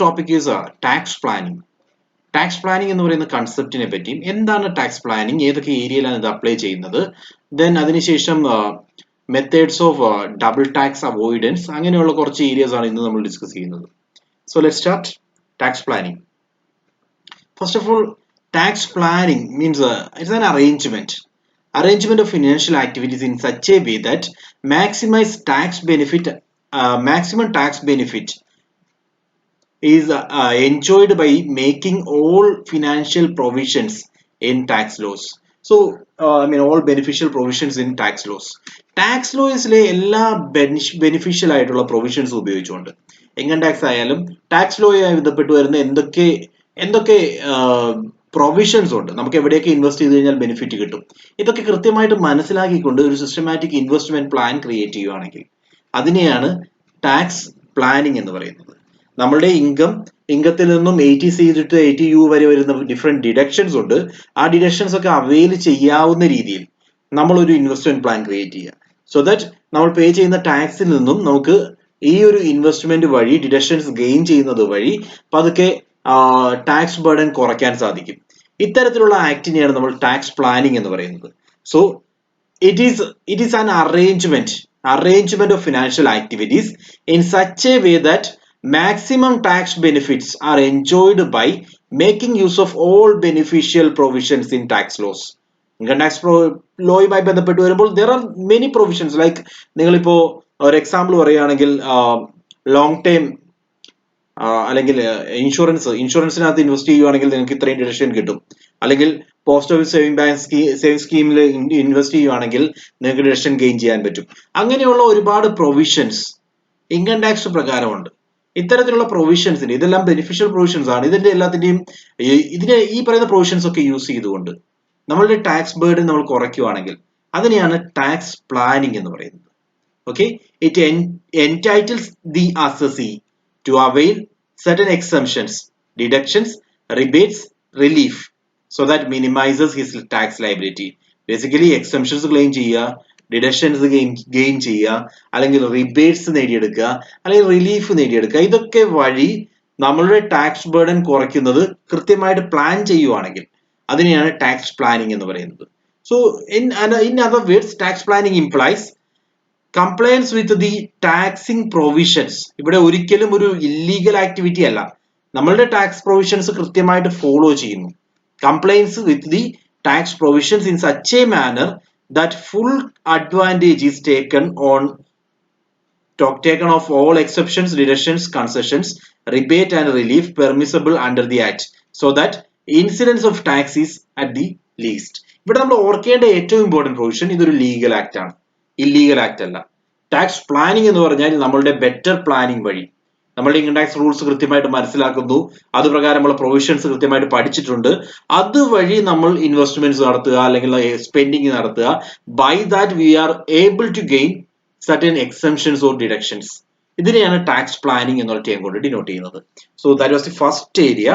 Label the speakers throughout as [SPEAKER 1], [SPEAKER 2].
[SPEAKER 1] topic is tax planning. Tax planning എന്ന് പറയുന്ന കൺസെപ്റ്റിനെ പറ്റിയും എന്താണ് ടാക്സ് പ്ലാനിങ്, ഏതൊക്കെ ഏരിയയിലാണ് ഇത് അപ്ലൈ ചെയ്യുന്നത്, ദെൻ അതിനുശേഷം methods of double tax avoidance, അങ്ങനെയുള്ള കുറച്ച് ഏരിയസ് ആണ് ഇന്ന് നമ്മൾ ഡിസ്കസ് ചെയ്യുന്നത്. So let start tax planning. First of all, tax planning means it's an arrangement of financial activities in such a way that maximum tax benefit is enjoyed by making all financial provisions in tax laws. So, all beneficial provisions in tax laws. Tax law is എല്ലാ beneficial ആയിട്ടുള്ള provisions ഉപയോഗിച്ചുകൊണ്ട് income tax ആയാലും tax ലോയുമായി ബന്ധപ്പെട്ട് വരുന്ന എന്തൊക്കെ provisions ഉണ്ട്, നമുക്ക് എവിടെയൊക്കെ ഇൻവെസ്റ്റ് ചെയ്ത് കഴിഞ്ഞാൽ ബെനിഫിറ്റ് കിട്ടും, ഇതൊക്കെ കൃത്യമായിട്ട് മനസ്സിലാക്കിക്കൊണ്ട് ഒരു സിസ്റ്റമാറ്റിക് ഇൻവെസ്റ്റ്മെന്റ് പ്ലാൻ ക്രിയേറ്റ് ചെയ്യുകയാണെങ്കിൽ അതിനെയാണ് ടാക്സ് പ്ലാനിങ് എന്ന് പറയുന്നത്. നമ്മളുടെ ഇൻകത്തിൽ നിന്നും 80C to 80U വരെ വരുന്ന ഡിഫറെന്റ് ഡിഡക്ഷൻസ് ഉണ്ട്. ആ ഡിഡക്ഷൻസ് ഒക്കെ അവെയിൽ ചെയ്യാവുന്ന രീതിയിൽ നമ്മൾ ഒരു ഇൻവെസ്റ്റ്മെന്റ് പ്ലാൻ ക്രിയേറ്റ് ചെയ്യുക. സോ ദാറ്റ് നമ്മൾ പേ ചെയ്യുന്ന ടാക്സിൽ നിന്നും നമുക്ക് ഈ ഒരു ഇൻവെസ്റ്റ്മെന്റ് വഴി ഡിഡക്ഷൻസ് ഗെയിൻ ചെയ്യുന്നത് വഴി പതുക്കെ ടാക്സ് ബർഡൻ കുറയ്ക്കാൻ സാധിക്കും. ഇത്തരത്തിലുള്ള ആക്ടിനെയാണ് നമ്മൾ ടാക്സ് പ്ലാനിങ് എന്ന് പറയുന്നത്. So it is an arrangement of financial activities in such a way that maximum tax benefits are enjoyed by making use of all beneficial provisions in tax laws. Income tax ലോയുമായി ബന്ധപ്പെട്ട് വരുമ്പോൾ there are many provisions, like നിങ്ങളിപ്പോ ഒരു example പറയുകയാണെങ്കിൽ long time അല്ലെങ്കിൽ ഇൻഷുറൻസിനകത്ത് invest ചെയ്യുവാണെങ്കിൽ നിങ്ങൾക്ക് ഇത്രയും deduction കിട്ടും, അല്ലെങ്കിൽ പോസ്റ്റ് ഓഫീസ് സേവിംഗ് സ്കീമിൽ ഇൻവെസ്റ്റ് ചെയ്യുവാണെങ്കിൽ നിങ്ങൾക്ക് ഡിഡക്ഷൻ ഗെയിൻ ചെയ്യാൻ പറ്റും. അങ്ങനെയുള്ള ഒരുപാട് പ്രൊവിഷൻസ് ഇൻകം ടാക്സ് പ്രകാരമുണ്ട്. ഇത്തരത്തിലുള്ള പ്രൊവിഷൻസിന് ഇതെല്ലാം ബെനിഫിഷ്യൽ പ്രൊവിഷൻസ് ആണ്. ഇതിന്റെ എല്ലാത്തിന്റെയും ഈ പറയുന്ന പ്രൊവിഷൻസ് ഒക്കെ യൂസ് ചെയ്തുകൊണ്ട് നമ്മളുടെ ടാക്സ് ബേർഡൻ നമ്മൾ കുറയ്ക്കുവാണെങ്കിൽ അതിനെയാണ് ടാക്സ് പ്ലാനിങ് എന്ന് പറയുന്നത്. Okay, it entitles the assessee to avail certain exemptions, deductions, rebates, relief, so that minimizes his tax liability. Basically, exemptions claim ചെയ്യുക, deductions gain ചെയ്യുക, അല്ലെങ്കിൽ rebates നേടിയെടുക്കുക, അല്ലെങ്കിൽ relief നേടിയെടുക്കുക. ഇതൊക്കെ വഴി നമ്മളുടെ ടാക്സ് ബേർഡൻ കുറയ്ക്കുന്നത് കൃത്യമായിട്ട് പ്ലാൻ ചെയ്യുവാണെങ്കിൽ അതിനെയാണ് ടാക്സ് പ്ലാനിങ് എന്ന് പറയുന്നത്. So in other words, tax planning implies compliance with the taxing provisions. ഇവിടെ ഒരിക്കലും ഒരു ഇല്ലീഗൽ ആക്ടിവിറ്റി അല്ല, നമ്മളുടെ ടാക്സ് പ്രൊവിഷൻസ് കൃത്യമായിട്ട് ഫോളോ ചെയ്യുന്നു. Compliance with the tax provisions in such a manner that full advantage is taken of all exceptions, deductions, concessions, rebate and relief permissible under the act, so that incidence of tax is at the least. ഇവിടെ നമ്മൾ ഓർക്കേണ്ട ഏറ്റവും important provision, ഇതൊരു legal act ആണ്, illegal act അല്ല. Tax planning എന്ന് പറഞ്ഞാൽ നമ്മളുടെ ബെറ്റർ പ്ലാനിങ് വഴി നമ്മളുടെ ഇൻകം ടാക്സ് റൂൾസ് കൃത്യമായിട്ട് മനസ്സിലാക്കുന്നു, അതുപ്രകാരമുള്ള പ്രൊവിഷൻസ് കൃത്യമായിട്ട് പഠിച്ചിട്ടുണ്ട്, അതുവഴി നമ്മൾ ഇൻവെസ്റ്റ്മെന്റ്സ് നടത്തുക അല്ലെങ്കിൽ സ്പെൻഡിങ് നടത്തുക. By that we are able to gain certain exemptions or deductions. ഇതിനെയാണ് ടാക്സ് പ്ലാനിങ് എന്നുള്ള ടേം കൊണ്ട് ഡിനോട്ട് ചെയ്യുന്നത്. So that was the first area.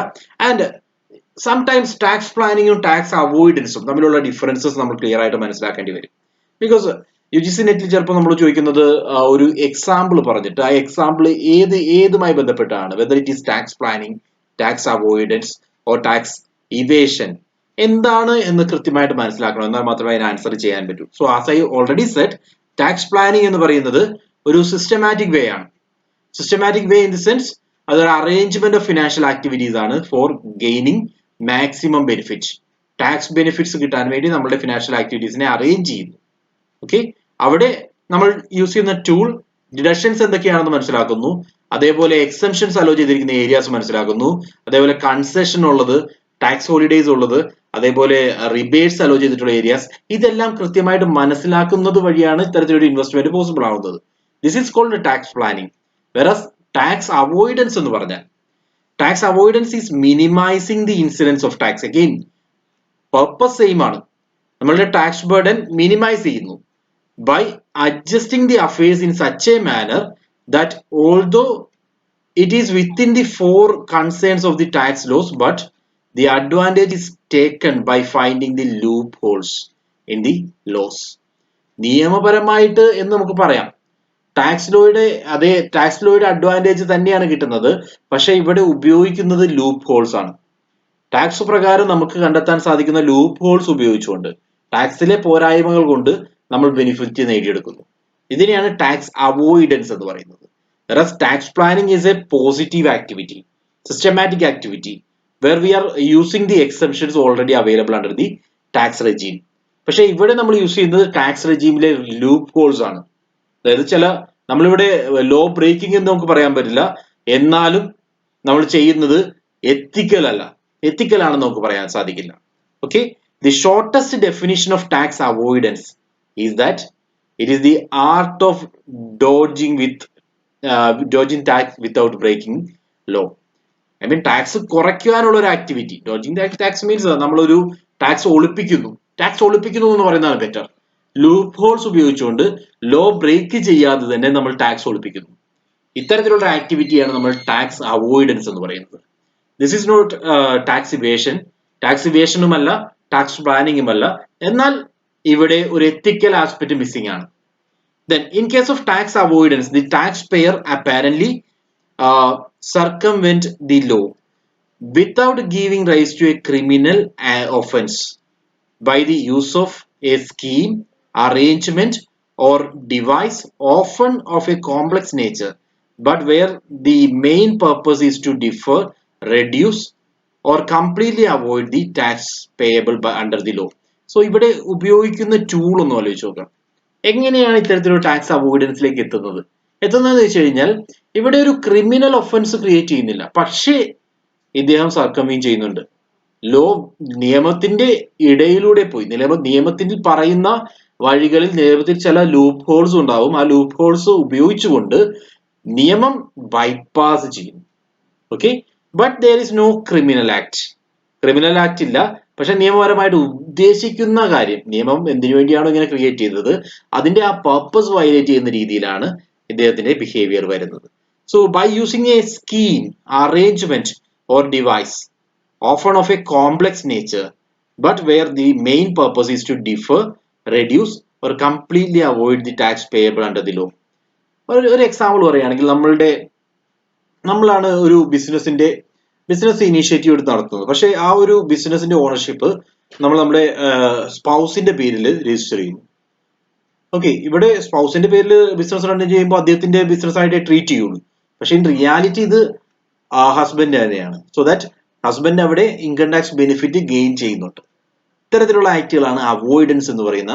[SPEAKER 1] And sometimes tax പ്ലാനിങ്ങും ടാക്സ് അവോയ്ഡൻസും തമ്മിലുള്ള ഡിഫറൻസസ് നമ്മൾ ക്ലിയർ ആയിട്ട് മനസ്സിലാക്കേണ്ടി വരും. ബിക്കോസ് UGC നെറ്റിൽ ചിലപ്പോൾ നമ്മൾ ചോദിക്കുന്നത് ഒരു എക്സാമ്പിൾ പറഞ്ഞിട്ട് ആ എക്സാമ്പിൾ ഏതുമായി ബന്ധപ്പെട്ടാണ്, whether it is tax planning, tax avoidance or tax evasion എന്താണ് എന്ന് കൃത്യമായിട്ട് മനസ്സിലാക്കണം, എന്നാൽ മാത്രമേ അതിന് ആൻസർ ചെയ്യാൻ പറ്റൂ. So as I already said, tax planning എന്ന് പറയുന്നത് ഒരു സിസ്റ്റമാറ്റിക് വേ ആണ്. Systematic way in the sense അതൊരു അറേഞ്ച്മെന്റ് ഓഫ് ഫിനാൻഷ്യൽ ആക്ടിവിറ്റീസ് ആണ് for gaining maximum benefit. Tax benefits കിട്ടാൻ വേണ്ടി നമ്മുടെ ഫിനാൻഷ്യൽ ആക്ടിവിറ്റീസിനെ അറേഞ്ച് ചെയ്യുന്നു. ഓക്കെ, അവിടെ നമ്മൾ യൂസ് ചെയ്യുന്ന ടൂൾ ഡിഡക്ഷൻസ് എന്തൊക്കെയാണെന്ന് മനസ്സിലാക്കുന്നു, അതേപോലെ എക്സംഷൻസ് അലോ ചെയ്തിരിക്കുന്ന ഏരിയാസ് മനസ്സിലാക്കുന്നു, അതേപോലെ കൺസെഷൻ ഉള്ളത്, ടാക്സ് ഹോളിഡേസ് ഉള്ളത്, അതേപോലെ റിബേറ്റ്സ് അലോ ചെയ്തിട്ടുള്ള ഏരിയാസ്, ഇതെല്ലാം കൃത്യമായിട്ട് മനസ്സിലാക്കുന്നത് വഴിയാണ് ഇത്തരത്തിലൊരു ഇൻവെസ്റ്റ്മെന്റ് പോസിബിൾ ആവുന്നത്. This is called tax planning. Versus tax avoidance എന്ന് പറഞ്ഞാൽ, tax avoidance is minimising the incidence of tax. Again purpose same ആണ്, നമ്മളുടെ ടാക്സ് ബർഡൻ മിനിമൈസ് ചെയ്യുന്നു by adjusting the affairs in such a manner that although it is within the four concerns of the tax laws, but the advantage is taken by finding the loopholes in the laws. നിയമപരമായിട്ട് എന്ന് നമുക്ക് പറയാം, tax ലോയുടെ advantage തന്നെയാണ് കിട്ടുന്നത്. പക്ഷെ ഇവിടെ ഉപയോഗിക്കുന്നത് loop holes ആണ്. ടാക്സ് പ്രകാരം നമുക്ക് കണ്ടെത്താൻ സാധിക്കുന്ന ലൂപ്പ് ഹോൾസ് ഉപയോഗിച്ചുകൊണ്ട് ടാക്സിലെ പോരായ്മകൾ കൊണ്ട് നമ്മൾ ബെനിഫിറ്റ് നേടിയെടുക്കുന്നു. ഇതിനെയാണ് ടാക്സ് അവോയ്ഡൻസ് എന്ന് പറയുന്നത്. Whereas tax planning is a positive activity, systematic activity, where we are using the exemptions already available under the tax regime. പക്ഷെ ഇവിടെ നമ്മൾ യൂസ് ചെയ്യുന്നത് ടാക്സ് റെജീമിലെ ലൂപ്പ് ഹോൾസ് ആണ്. അതായത് നമ്മളിവിടെ ലോ ബ്രേക്കിംഗ് എന്ന് നമുക്ക് പറയാൻ പറ്റില്ല, എന്നാലും നമ്മൾ ചെയ്യുന്നത് എത്തിക്കൽ അല്ല, എത്തിക്കൽ ആണെന്ന് നമുക്ക് പറയാൻ സാധിക്കില്ല. Okay, the shortest definition of tax avoidance is that it is the art of dodging tax without breaking law. I mean, tax കുറയ്ക്കാനുള്ള ഒരു ആക്ടിവിറ്റി. ഡോജിങ് ടാക്സ് മീൻസ് നമ്മളൊരു ടാക്സ് ഒളിപ്പിക്കുന്നു എന്ന് പറയുന്നതാണ് ബെറ്റർ. ലൂപ്പ് ഹോൾസ് ഉപയോഗിച്ചുകൊണ്ട് ലോ ബ്രേക്ക് ചെയ്യാതെ തന്നെ നമ്മൾ tax ഒളിപ്പിക്കുന്നു. ഇത്തരത്തിലുള്ള ആക്ടിവിറ്റിയാണ് നമ്മൾ ടാക്സ് അവോയ്ഡൻസ് എന്ന് പറയുന്നത്. This is not tax evasion. Tax ഇവേഷനുമല്ല, ടാക്സ് പ്ലാനിങ്ങുമല്ല, എന്നാൽ ഇവിടെ ഒരു എത്തിക്കൽ ആസ്പെക്ട് മിസ്സിംഗ് ആണ്. Then, in case of tax avoidance, the taxpayer apparently circumvent the law without giving rise to a criminal offense by the use of a scheme, arrangement, or device, often of a complex nature, but where the main purpose is to defer, reduce, or completely avoid the tax payable under the law. So, ഇവിടെ ഉപയോഗിക്കുന്ന tool ഒന്ന് ആലോചിച്ച് നോക്കാം. എങ്ങനെയാണ് ഇത്തരത്തിലുള്ള tax അവോയ്ഡൻസിലേക്ക് എത്തുന്നതെന്ന് വെച്ച് കഴിഞ്ഞാൽ, ഇവിടെ ഒരു ക്രിമിനൽ ഒഫൻസ് ക്രിയേറ്റ് ചെയ്യുന്നില്ല, പക്ഷേ ഇദ്ദേഹം സർക്കംവീൻ ചെയ്യുന്നുണ്ട്. നിയമത്തിന്റെ ഇടയിലൂടെ പോയി നിയമത്തിൽ പറയുന്ന വഴികളിൽ നിയമത്തിൽ ചില ലൂപ്പ് ഹോൾസ് ഉണ്ടാവും. ആ ലൂപ്പ് ഹോൾസ് ഉപയോഗിച്ചുകൊണ്ട് നിയമം ബൈപ്പാസ് ചെയ്യുന്നു. Okay, but there is no criminal act ഇല്ല. പക്ഷെ നിയമപരമായിട്ട് ഉദ്ദേശിക്കുന്ന കാര്യം, നിയമം എന്തിനു വേണ്ടിയാണോ ഇങ്ങനെ ക്രിയേറ്റ് ചെയ്തത്, അതിന്റെ ആ പർപ്പസ് വയലേറ്റ് ചെയ്യുന്ന രീതിയിലാണ് ഇദ്ദേഹത്തിന്റെ ബിഹേവിയർ വരുന്നത്. So by using a scheme, arrangement or device, often of a complex nature, but where the main purpose is to defer, reduce, or completely avoid the tax payable under the law. ഒരു example പറയുകയാണെങ്കിൽ, നമ്മളാണ് ഒരു business initiative എടുത്ത് നടത്തുന്നത്. പക്ഷെ ആ ഒരു ബിസിനസിന്റെ ഓണർഷിപ്പ് നമ്മുടെ സ്പൗസിന്റെ പേരിൽ രജിസ്റ്റർ ചെയ്യുന്നു. ഓക്കെ, ഇവിടെ സ്പൗസിന്റെ പേരിൽ ബിസിനസ് റൺ ചെയ്യുമ്പോൾ അദ്ദേഹത്തിന്റെ ബിസിനസ് ആയിട്ട് ട്രീറ്റ് ചെയ്യുള്ളൂ. പക്ഷെ ഇൻ റിയാലിറ്റി ഇത് ഹസ്ബൻഡ് തന്നെയാണ്. സോ ദാറ്റ് ഹസ്ബൻഡ് അവിടെ ഇൻകം ടാക്സ് ബെനിഫിറ്റ് ഗെയിൻ ചെയ്യുന്നുണ്ട്. ഇത്തരത്തിലുള്ള ആക്ടുകളാണ് അവോയ്ഡൻസ് എന്ന് പറയുന്ന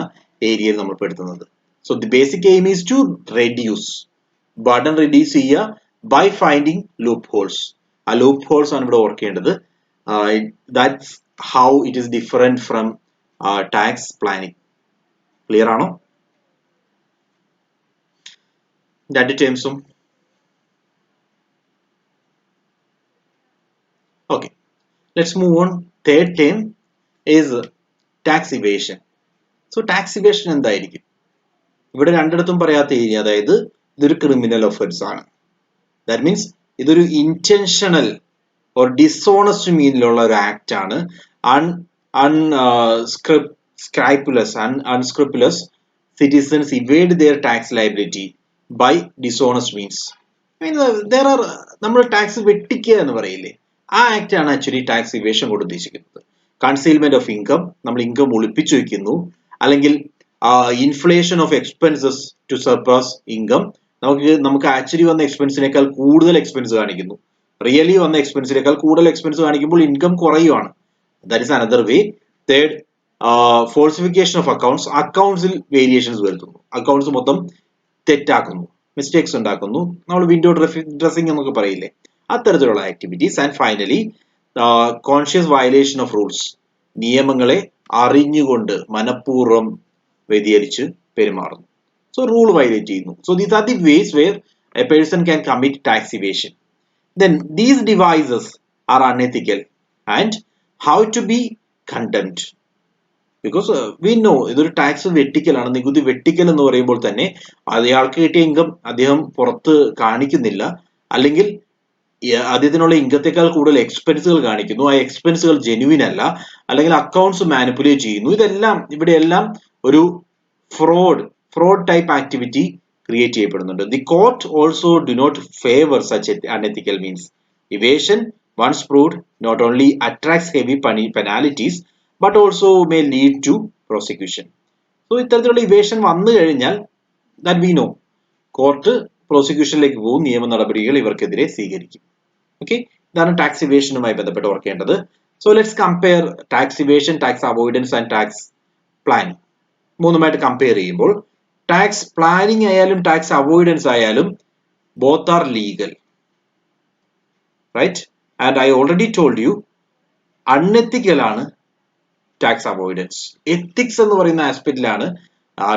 [SPEAKER 1] ഏരിയയിൽ നമ്മൾ പെടുത്തുന്നത്. So the basic aim is to reduce, burden reduce ചെയ്യുക ബൈ ഫൈൻഡിങ് ലൂപ്പ് ഹോൾസ്. ആ ലൂപ്പ് ഹോൾസ് ആണ് ഇവിടെ ഓർക്കേണ്ടത്. That's how it is different from tax planning. Clear ആണോ? രണ്ട് ടേംസും. Okay, let's move on. Third term is tax evasion. So tax evasion എന്തായിരിക്കും? ഇവിടെ രണ്ടിടത്തും പറയാത്ത ഏരിയ, അതായത് ഇതൊരു ക്രിമിനൽ ഒഫൻസ് ആണ്. ദാറ്റ് മീൻസ് ഇതൊരു ഇന്റൻഷണൽ ഓർ ഡിസോണസ്റ്റ് മീനിലുള്ള ഒരു ആക്ട് ആണ്. unscrupulous citizens evade their tax liability by dishonest means. നമ്മൾ ടാക്സ് വെട്ടിക്കുക എന്ന് പറയില്ലേ, ആ ആക്ട് ആണ് ആക്ച്വലി ടാക്സ് ഇവേഷൻ കൊണ്ട് ഉദ്ദേശിക്കുന്നത്. കൺസീൽമെന്റ് ഓഫ് ഇൻകം, നമ്മൾ ഇൻകം ഒളിപ്പിച്ചു വെക്കുന്നു. അല്ലെങ്കിൽ inflation of expenses to surpass income, നമുക്ക് ആക്ച്വലി വന്ന എക്സ്പെൻസിനേക്കാൾ കൂടുതൽ എക്സ്പെൻസ് കാണിക്കുന്നു. റിയലി വന്ന എക്സ്പെൻസിനേക്കാൾ കൂടുതൽ എക്സ്പെൻസ് കാണിക്കുമ്പോൾ ഇൻകം കുറയുവാണ്. That is another way. Third, falsification of അക്കൗണ്ട്സിൽ വേരിയേഷൻസ് വരുത്തുന്നു. അക്കൗണ്ട്സ് മൊത്തം തെറ്റാക്കുന്നു, മിസ്റ്റേക്സ് ഉണ്ടാക്കുന്നു. നമ്മൾ വിൻഡോ ഡ്രസ്സിംഗ് എന്നൊക്കെ പറയില്ലേ, അത്തരത്തിലുള്ള activities. And finally conscious violation of rules, നിയമങ്ങളെ അറിഞ്ഞുകൊണ്ട് മനഃപൂർവ്വം വ്യതിചലിച്ച് പെരുമാറുന്നു. സോ റൂൾ വയലേറ്റ് ചെയ്യുന്നു. So these are the ways where a person can commit tax evasion. Then these devices are unethical and how to be condemned. Because we know ഇതൊരു tax വെട്ടിക്കലാണ്. നികുതി വെട്ടിക്കൽ എന്ന് പറയുമ്പോൾ തന്നെ അയാൾക്ക് കിട്ടിയ ഇൻകം അദ്ദേഹം പുറത്ത് കാണിക്കുന്നില്ല, അല്ലെങ്കിൽ അദ്ദേഹത്തിനുള്ള ഇൻകത്തേക്കാൾ കൂടുതൽ എക്സ്പെൻസുകൾ കാണിക്കുന്നു. ആ എക്സ്പെൻസുകൾ ജെന്യുവിൻ അല്ല, അല്ലെങ്കിൽ അക്കൗണ്ട്സ് മാനിപ്പുലേറ്റ് ചെയ്യുന്നു. ഇവിടെയെല്ലാം ഒരു ഫ്രോഡ് ടൈപ്പ് ആക്ടിവിറ്റി ക്രിയേറ്റ് ചെയ്യപ്പെടുന്നുണ്ട്. The court also do not favour such unethical means. Evasion once proved not only attracts heavy penalties but also may lead to prosecution. So ഇത്തരത്തിലുള്ള evasion വന്നു കഴിഞ്ഞാൽ that we know court പ്രോസിക്യൂഷനിലേക്ക് പോകും, നിയമ നടപടികൾ ഇവർക്കെതിരെ സ്വീകരിക്കും. Okay, ഇതാണ് ടാക്സ് ഇവേഷനുമായി ബന്ധപ്പെട്ട് ഓർക്കേണ്ടത്. So let's compare tax evasion, tax avoidance and tax planning. മൂന്നുമായിട്ട് കമ്പയർ ചെയ്യുമ്പോൾ ടാക്സ് പ്ലാനിങ് ആയാലും ടാക്സ് അവോയ്ഡൻസ് ആയാലും both are legal, right? And I already told you unethical ആണ് ടാക്സ് അവോയ്ഡൻസ്. എത്തിക്സ് എന്ന് പറയുന്ന ആസ്പെക്റ്റിലാണ്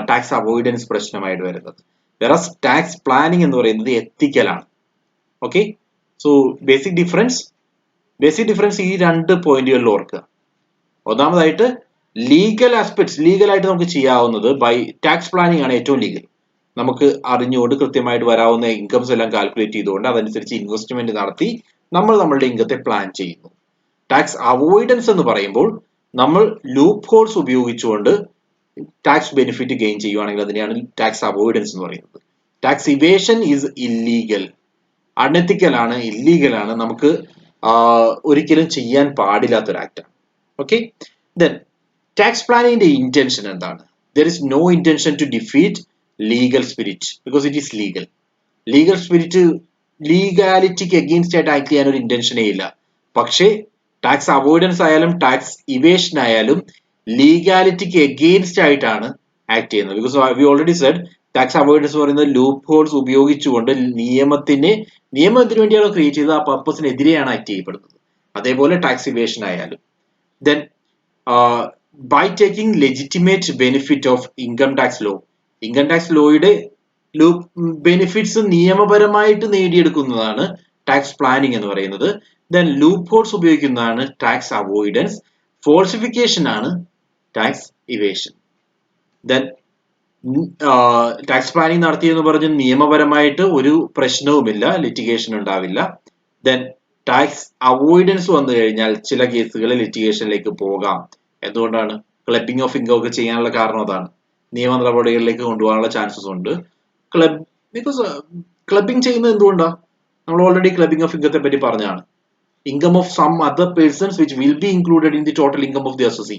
[SPEAKER 1] ടാക്സ് അവോയ്ഡൻസ് പ്രശ്നമായിട്ട് വരുന്നത്. വെറസ് ടാക്സ് പ്ലാനിങ് എന്ന് പറയുന്നത് എത്തിക്കലാണ്. ഓക്കെ, സോ ബേസിക് ഡിഫറൻസ് ഈ രണ്ട് പോയിന്റുകളിൽ ഓർക്കുക. ഒന്നാമതായിട്ട് ലീഗൽ ആസ്പെക്ട്സ്, ലീഗലായിട്ട് നമുക്ക് ചെയ്യാവുന്നത് ബൈ ടാക്സ് പ്ലാനിങ് ആണ് ഏറ്റവും ലീഗൽ. നമുക്ക് അറിഞ്ഞുകൊണ്ട് കൃത്യമായിട്ട് വരാവുന്ന ഇൻകംസ് എല്ലാം കാൽക്കുലേറ്റ് ചെയ്തുകൊണ്ട് അതനുസരിച്ച് ഇൻവെസ്റ്റ്മെന്റ് നടത്തി നമ്മൾ നമ്മളുടെ ഇൻകത്തെ പ്ലാൻ ചെയ്യുന്നു. ടാക്സ് അവോയ്ഡൻസ് എന്ന് പറയുമ്പോൾ നമ്മൾ ലൂപ്പ് ഹോൾസ് ഉപയോഗിച്ചുകൊണ്ട് ടാക്സ് ബെനിഫിറ്റ് ഗെയിൻ ചെയ്യുവാണെങ്കിൽ അതിനെയാണ് ടാക്സ് അവോയ്ഡൻസ് എന്ന് പറയുന്നത്. Tax evasion is illegal, unethical ആണ്, ഇല്ലീഗൽ ആണ്, നമുക്ക് ഒരിക്കലും ചെയ്യാൻ പാടില്ലാത്തൊരു ആക്ടാണ്. ഓക്കെ, ദെൻ ടാക്സ് പ്ലാനിങ്ങിന്റെ ഇന്റൻഷൻ എന്താണ്? There is no intention to defeat legal spirit because it is legal. Legal spirit, ലീഗാലിറ്റിക്ക് എഗെയിൻസ്റ്റ് ആയിട്ട് ആക്ട് ചെയ്യാൻ ഒരു ഇന്റൻഷനേ ഇല്ല. പക്ഷേ ടാക്സ് അവോയ്ഡൻസ് ആയാലും ടാക്സ് ഇവേഷൻ ആയാലും ലീഗാലിറ്റിക്ക് എഗെയിൻസ്റ്റ് ആയിട്ടാണ് ആക്ട് ചെയ്യുന്നത്. Because we already said tax avoidance എന്ന് പറയുന്നത് ലൂപ്പ് ഹോൾസ് ഉപയോഗിച്ചുകൊണ്ട് നിയമം എന്തിനു വേണ്ടിയാണോ ക്രിയേറ്റ് ചെയ്തത് ആ പർപ്പസിനെതിരെയാണ് ആക്ട് ചെയ്യപ്പെടുന്നത്. അതേപോലെ ടാക്സ് ഇവേഷൻ ആയാലും. Then by taking legitimate benefit of income tax law, income tax ലോയുടെ ബെനിഫിറ്റ്സ് നിയമപരമായിട്ട് നേടിയെടുക്കുന്നതാണ് ടാക്സ് പ്ലാനിങ് എന്ന് പറയുന്നത്. ദെൻ ലൂപ്പ് ഹോൾസ് ഉപയോഗിക്കുന്നതാണ് ടാക്സ് അവോയ്ഡൻസ്, ഫോൾസിഫിക്കേഷൻ ആണ് tax evasion. Then tax planning നടത്തിയെന്ന് പറഞ്ഞ് നിയമപരമായിട്ട് ഒരു പ്രശ്നവുമില്ല, ലിറ്റിഗേഷൻ ഉണ്ടാവില്ല. ദെൻ ടാക്സ് അവോയ്ഡൻസ് വന്നു കഴിഞ്ഞാൽ ചില കേസുകളിൽ ലിറ്റിഗേഷനിലേക്ക് പോകാം. എന്തുകൊണ്ടാണ്? ക്ലബിംഗ് ഓഫ് ഇൻകം ഒക്കെ ചെയ്യാനുള്ള കാരണം അതാണ്. നിയമ നടപടികളിലേക്ക് കൊണ്ടുപോകാനുള്ള ചാൻസസ് ഉണ്ട്. ബിക്കോസ് ക്ലബിംഗ് ചെയ്യുന്നത് എന്തുകൊണ്ടാണ്? നമ്മൾ ഓൾറെഡി ക്ലബിംഗ് ഓഫ് ഇൻകത്തെ പറ്റി പറഞ്ഞതാണ്. Income of some other persons which will be included in the total income of the assessee.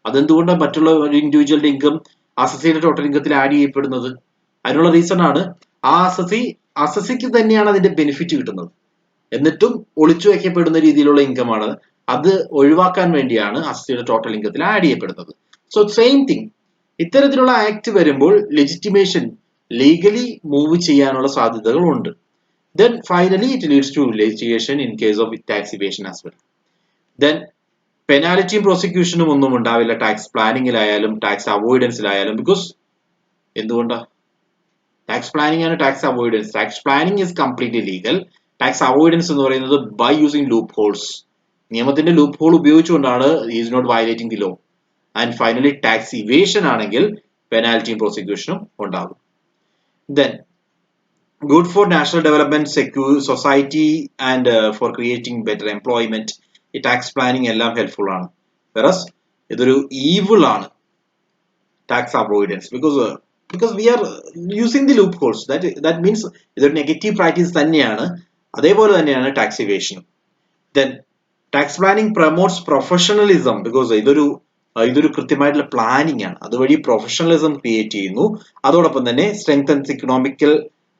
[SPEAKER 1] അതെന്തുകൊണ്ടാണ് മറ്റുള്ള ഒരു ഇൻഡിവിജ്വലിന്റെ ഇൻകം അസസിയുടെ ടോട്ടൽ ഇൻകത്തിൽ ആഡ് ചെയ്യപ്പെടുന്നത്? അതിനുള്ള റീസൺ ആണ് ആ അസസിക്ക് തന്നെയാണ് അതിന്റെ ബെനിഫിറ്റ് കിട്ടുന്നത്, എന്നിട്ടും ഒളിച്ചു വയ്ക്കപ്പെടുന്ന രീതിയിലുള്ള ഇൻകമാണ്. അത് ഒഴിവാക്കാൻ വേണ്ടിയാണ് അസസിയുടെ ടോട്ടൽ ഇൻകത്തിൽ ആഡ് ചെയ്യപ്പെടുന്നത്. സോ സെയിം തിങ്, ഇത്തരത്തിലുള്ള ആക്ട് വരുമ്പോൾ ലെജിറ്റിമേഷൻ ലീഗലി മൂവ് ചെയ്യാനുള്ള സാധ്യതകൾ ഉണ്ട്. Then finally it leads to litigation in case of tax evasion as well. Then പെനാലിറ്റിയും പ്രോസിക്യൂഷനും ഒന്നും ഉണ്ടാവില്ല ടാക്സ് പ്ലാനിങ്ങിലായാലും ടാക്സ് അവോയ്ഡൻസിലായാലും. ബിക്കോസ് എന്തുകൊണ്ടാ? ടാക്സ് പ്ലാനിങ് ആണ് tax avoidance. Tax planning is completely legal. Tax avoidance എന്ന് പറയുന്നത് ബൈ യൂസിങ് ലൂപ്പ് ഹോൾസ്, നിയമത്തിന്റെ ലൂപ്പ് ഹോൾ ഉപയോഗിച്ചുകൊണ്ടാണ് is not violating the law. And finally tax evasion ആണെങ്കിൽ പെനാൽറ്റിയും പ്രോസിക്യൂഷനും ഉണ്ടാകും. Then good for national development, secure society and for creating better employment. ഈ tax planning എല്ലാം ഹെൽപ്ഫുൾ ആണ്. വെറസ് ഇതൊരു ഈവിൾ ആണ് tax avoidance. Because we are using the loopholes. That means ഇതൊരു നെഗറ്റീവ് പ്രാക്ടീസ് തന്നെയാണ്. അതേപോലെ തന്നെയാണ് ടാക്സ് ഇവേഷനും. Then tax planning promotes professionalism. Because ഇതൊരു കൃത്യമായിട്ടുള്ള പ്ലാനിങ് ആണ്. അതുവഴി പ്രൊഫഷണലിസം ക്രിയേറ്റ് ചെയ്യുന്നു. അതോടൊപ്പം തന്നെ strengthens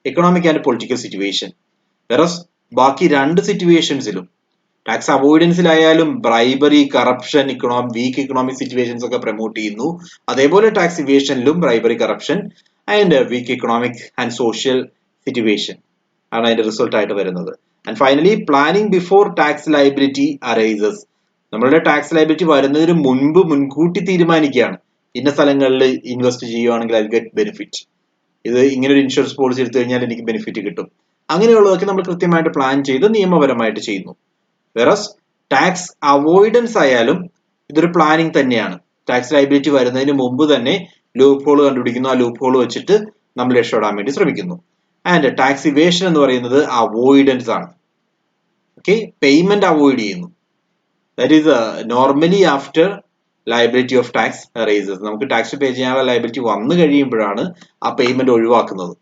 [SPEAKER 1] economic and political situation. Whereas ബാക്കി രണ്ട് സിറ്റുവേഷൻസിലും ടാക്സ് അവോയ്ഡൻസിലായാലും bribery, corruption, weak economic situations ഒക്കെ പ്രൊമോട്ട് ചെയ്യുന്നു. അതേപോലെ ടാക്സ് ഇവേഷനിലും bribery, corruption and weak economic and social situation ആണ് അതിന്റെ റിസൾട്ട് ആയിട്ട് വരുന്നത്. And finally planning before tax liability arises. നമ്മളുടെ ടാക്സ് ലയബിലിറ്റി വരുന്നതിന് മുൻപ് മുൻകൂട്ടി തീരുമാനിക്കുകയാണ്. ഇന്ന സ്ഥലങ്ങളിൽ ഇൻവെസ്റ്റ് ചെയ്യുവാണെങ്കിൽ ഐ ഗെറ്റ് ബെനിഫിറ്റ്, ഇത് ഇങ്ങനെ ഒരു ഇൻഷുറൻസ് പോളിസി എടുത്തു കഴിഞ്ഞാൽ എനിക്ക് ബെനിഫിറ്റ് കിട്ടും. അങ്ങനെയുള്ളതൊക്കെ നമ്മൾ കൃത്യമായിട്ട് പ്ലാൻ ചെയ്ത് നിയമപരമായിട്ട് ചെയ്യുന്നു. വെറസ് ടാക്സ് അവോയ്ഡൻസ് ആയാലും ഇതൊരു പ്ലാനിങ് തന്നെയാണ്. ടാക്സ് ലയബിലിറ്റി വരുന്നതിന് മുമ്പ് തന്നെ ലൂപ്പ് ഹോൾ കണ്ടുപിടിക്കുന്നു, ആ ലൂപ്പ് ഹോൾ വെച്ചിട്ട് നമ്മൾ രക്ഷപ്പെടാൻ വേണ്ടി ശ്രമിക്കുന്നു. ആൻഡ് ടാക്സ് ഇവേഷൻ എന്ന് പറയുന്നത് അവോയ്ഡൻസ് ആണ്. ഓക്കെ, പേയ്മെന്റ് അവോയ്ഡ് ചെയ്യുന്നു. That is normally after liability of tax rises. നമുക്ക് ടാക്സ് പേ ചെയ്യാനുള്ള ലയബിലിറ്റി വന്നു കഴിയുമ്പോഴാണ് ആ പേയ്മെന്റ് ഒഴിവാക്കുന്നത്.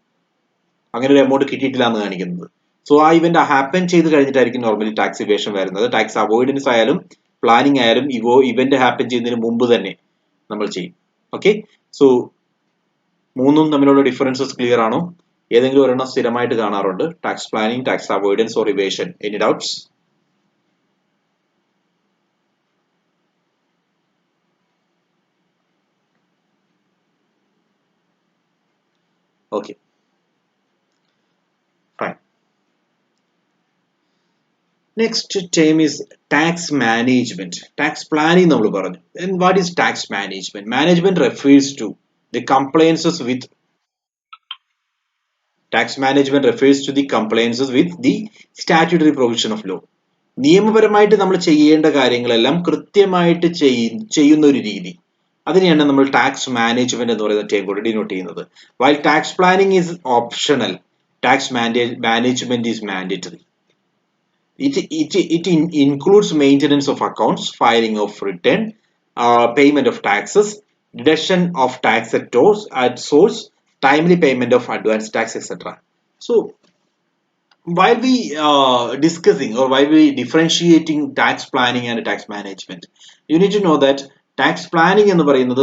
[SPEAKER 1] അങ്ങനെ ഒരു എമൗണ്ട് കിട്ടിയിട്ടില്ല എന്ന് കാണിക്കുന്നത്. സോ ആ ഇവന്റ് ഹാപ്പൻ ചെയ്ത് കഴിഞ്ഞിട്ടായിരിക്കും നോർമലി ടാക്സ് ഇവേഷൻ വരുന്നത്. ടാക്സ് അവോയ്ഡൻസ് ആയാലും പ്ലാനിങ് ആയാലും ഇവന്റ് ഹാപ്പൻ ചെയ്യുന്നതിന് മുമ്പ് തന്നെ നമ്മൾ ചെയ്യും. ഓക്കെ, സോ മൂന്നും തമ്മിലുള്ള ഡിഫറൻസസ് ക്ലിയർ ആണോ? ഏതെങ്കിലും ഒരെണ്ണം സ്ഥിരമായിട്ട് കാണാറുണ്ട്? Tax planning, tax avoidance or evasion. Any doubts? Okay, fine. Next term is tax management. Tax planning നമ്മൾ പറഞ്ഞു. What is tax management? Management refers to the compliances with Tax management refers to the compliances with the statutory provision of law. നിയമപരമായിട്ട് നമ്മൾ ചെയ്യേണ്ട കാര്യങ്ങളെല്ലാം കൃത്യമായിട്ട് ചെയ്യുന്ന ഒരു രീതി, അതിനെയാണ് നമ്മൾ ടാക്സ് മാനേജ്മെന്റ് എന്ന് പറയുന്ന ടേം കൊണ്ട് ഡിനോട്ട് ചെയ്യുന്നത്. While tax planning is optional, tax management is mandatory. It includes maintenance of accounts, filing of return, payment of taxes, deduction of tax at source, timely payment of advance tax, etc. So, while we discussing or while we differentiating tax planning and tax management, you need to know that tax planning എന്ന് പറയുന്നത്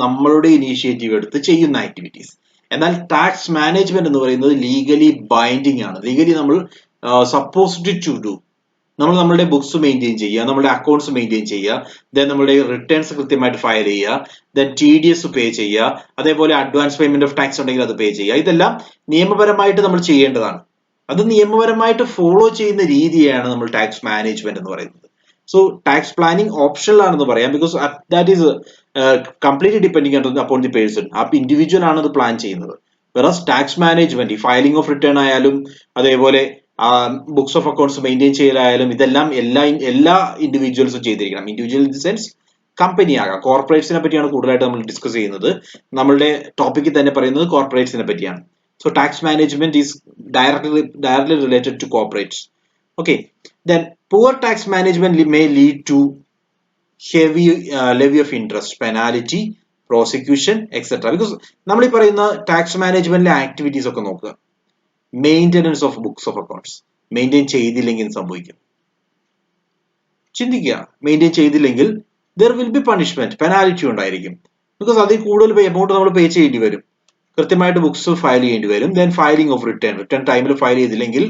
[SPEAKER 1] നമ്മളുടെ initiative എടുത്ത് ചെയ്യുന്ന activities. എന്നാൽ tax management എന്ന് പറയുന്നത് legally binding ആണ്. Legally നമ്മൾ സപ്പോസ്ഡ് ടു ഡു. നമ്മൾ നമ്മളുടെ ബുക്സ് മെയിൻറ്റെയിൻ ചെയ്യുക, നമ്മുടെ അക്കൗണ്ട്സ് മെയിൻറ്റെയിൻ ചെയ്യുക, ദെൻ നമ്മുടെ റിട്ടേൺസ് കൃത്യമായിട്ട് ഫയൽ ചെയ്യുക, ദെൻ TDS പേ ചെയ്യുക, അതേപോലെ അഡ്വാൻസ് പേയ്മെന്റ് ഓഫ് ടാക്സ് ഉണ്ടെങ്കിൽ അത് പേ ചെയ്യുക. ഇതെല്ലാം നിയമപരമായിട്ട് നമ്മൾ ചെയ്യേണ്ടതാണ്. അത് നിയമപരമായിട്ട് ഫോളോ ചെയ്യുന്ന രീതിയാണ് നമ്മൾ ടാക്സ് മാനേജ്മെന്റ് എന്ന് പറയുന്നത്. സോ ടാക്സ് പ്ലാനിങ് ഓപ്ഷണൽ ആണെന്ന് പറയാം, because that is completely depending upon the person. ആ ഇൻഡിവിജ്വൽ ആണ് അത് പ്ലാൻ ചെയ്യുന്നത്. വെറസ് ടാക്സ് മാനേജ്മെന്റ്, ഈ ഫയലിംഗ് ഓഫ് റിട്ടേൺ ആയാലും അതേപോലെ ബുക്സ് ഓഫ് അക്കൗണ്ട്സ് മെയിൻറ്റെയിൻ ചെയ്യലായാലും ഇതെല്ലാം എല്ലാ ഇൻഡിവിജ്വൽസും ചെയ്തിരിക്കണം. Individual in the sense company ആകാം. കോർപ്പറേറ്റ്സിനെ പറ്റിയാണ് കൂടുതലായിട്ട് നമ്മൾ ഡിസ്കസ് ചെയ്യുന്നത്. നമ്മളുടെ ടോപ്പിക്കിൽ തന്നെ പറയുന്നത് കോർപ്പറേറ്റ്സിനെ പറ്റിയാണ്. So tax management is directly related to corporates. Okay, then poor tax management may lead to heavy levy of interest, penalty, prosecution, etc. Because നമ്മൾ ഈ പറയുന്ന ടാക്സ് മാനേജ്മെന്റിലെ ആക്ടിവിറ്റീസ് ഒക്കെ നോക്കുക. Maintenance of books of accounts maintain ചെയ്തില്ലെങ്കിൽ സംഭവിക്കും. ചിന്തിക്കുക, maintain ചെയ്തില്ലെങ്കിൽ there will be punishment, penalty ഉണ്ടായിരിക്കും. ബിക്കോസ് അതിൽ കൂടുതൽ എമൗണ്ട് നമ്മൾ പേ ചെയ്യേണ്ടി വരും. കൃത്യമായിട്ട് ബുക്സ് ഫയൽ ചെയ്യേണ്ടി വരും. ദെൻ ഫയലിംഗ് ഓഫ് റിട്ടേൺ ടൈമിൽ ഫയൽ ചെയ്തില്ലെങ്കിൽ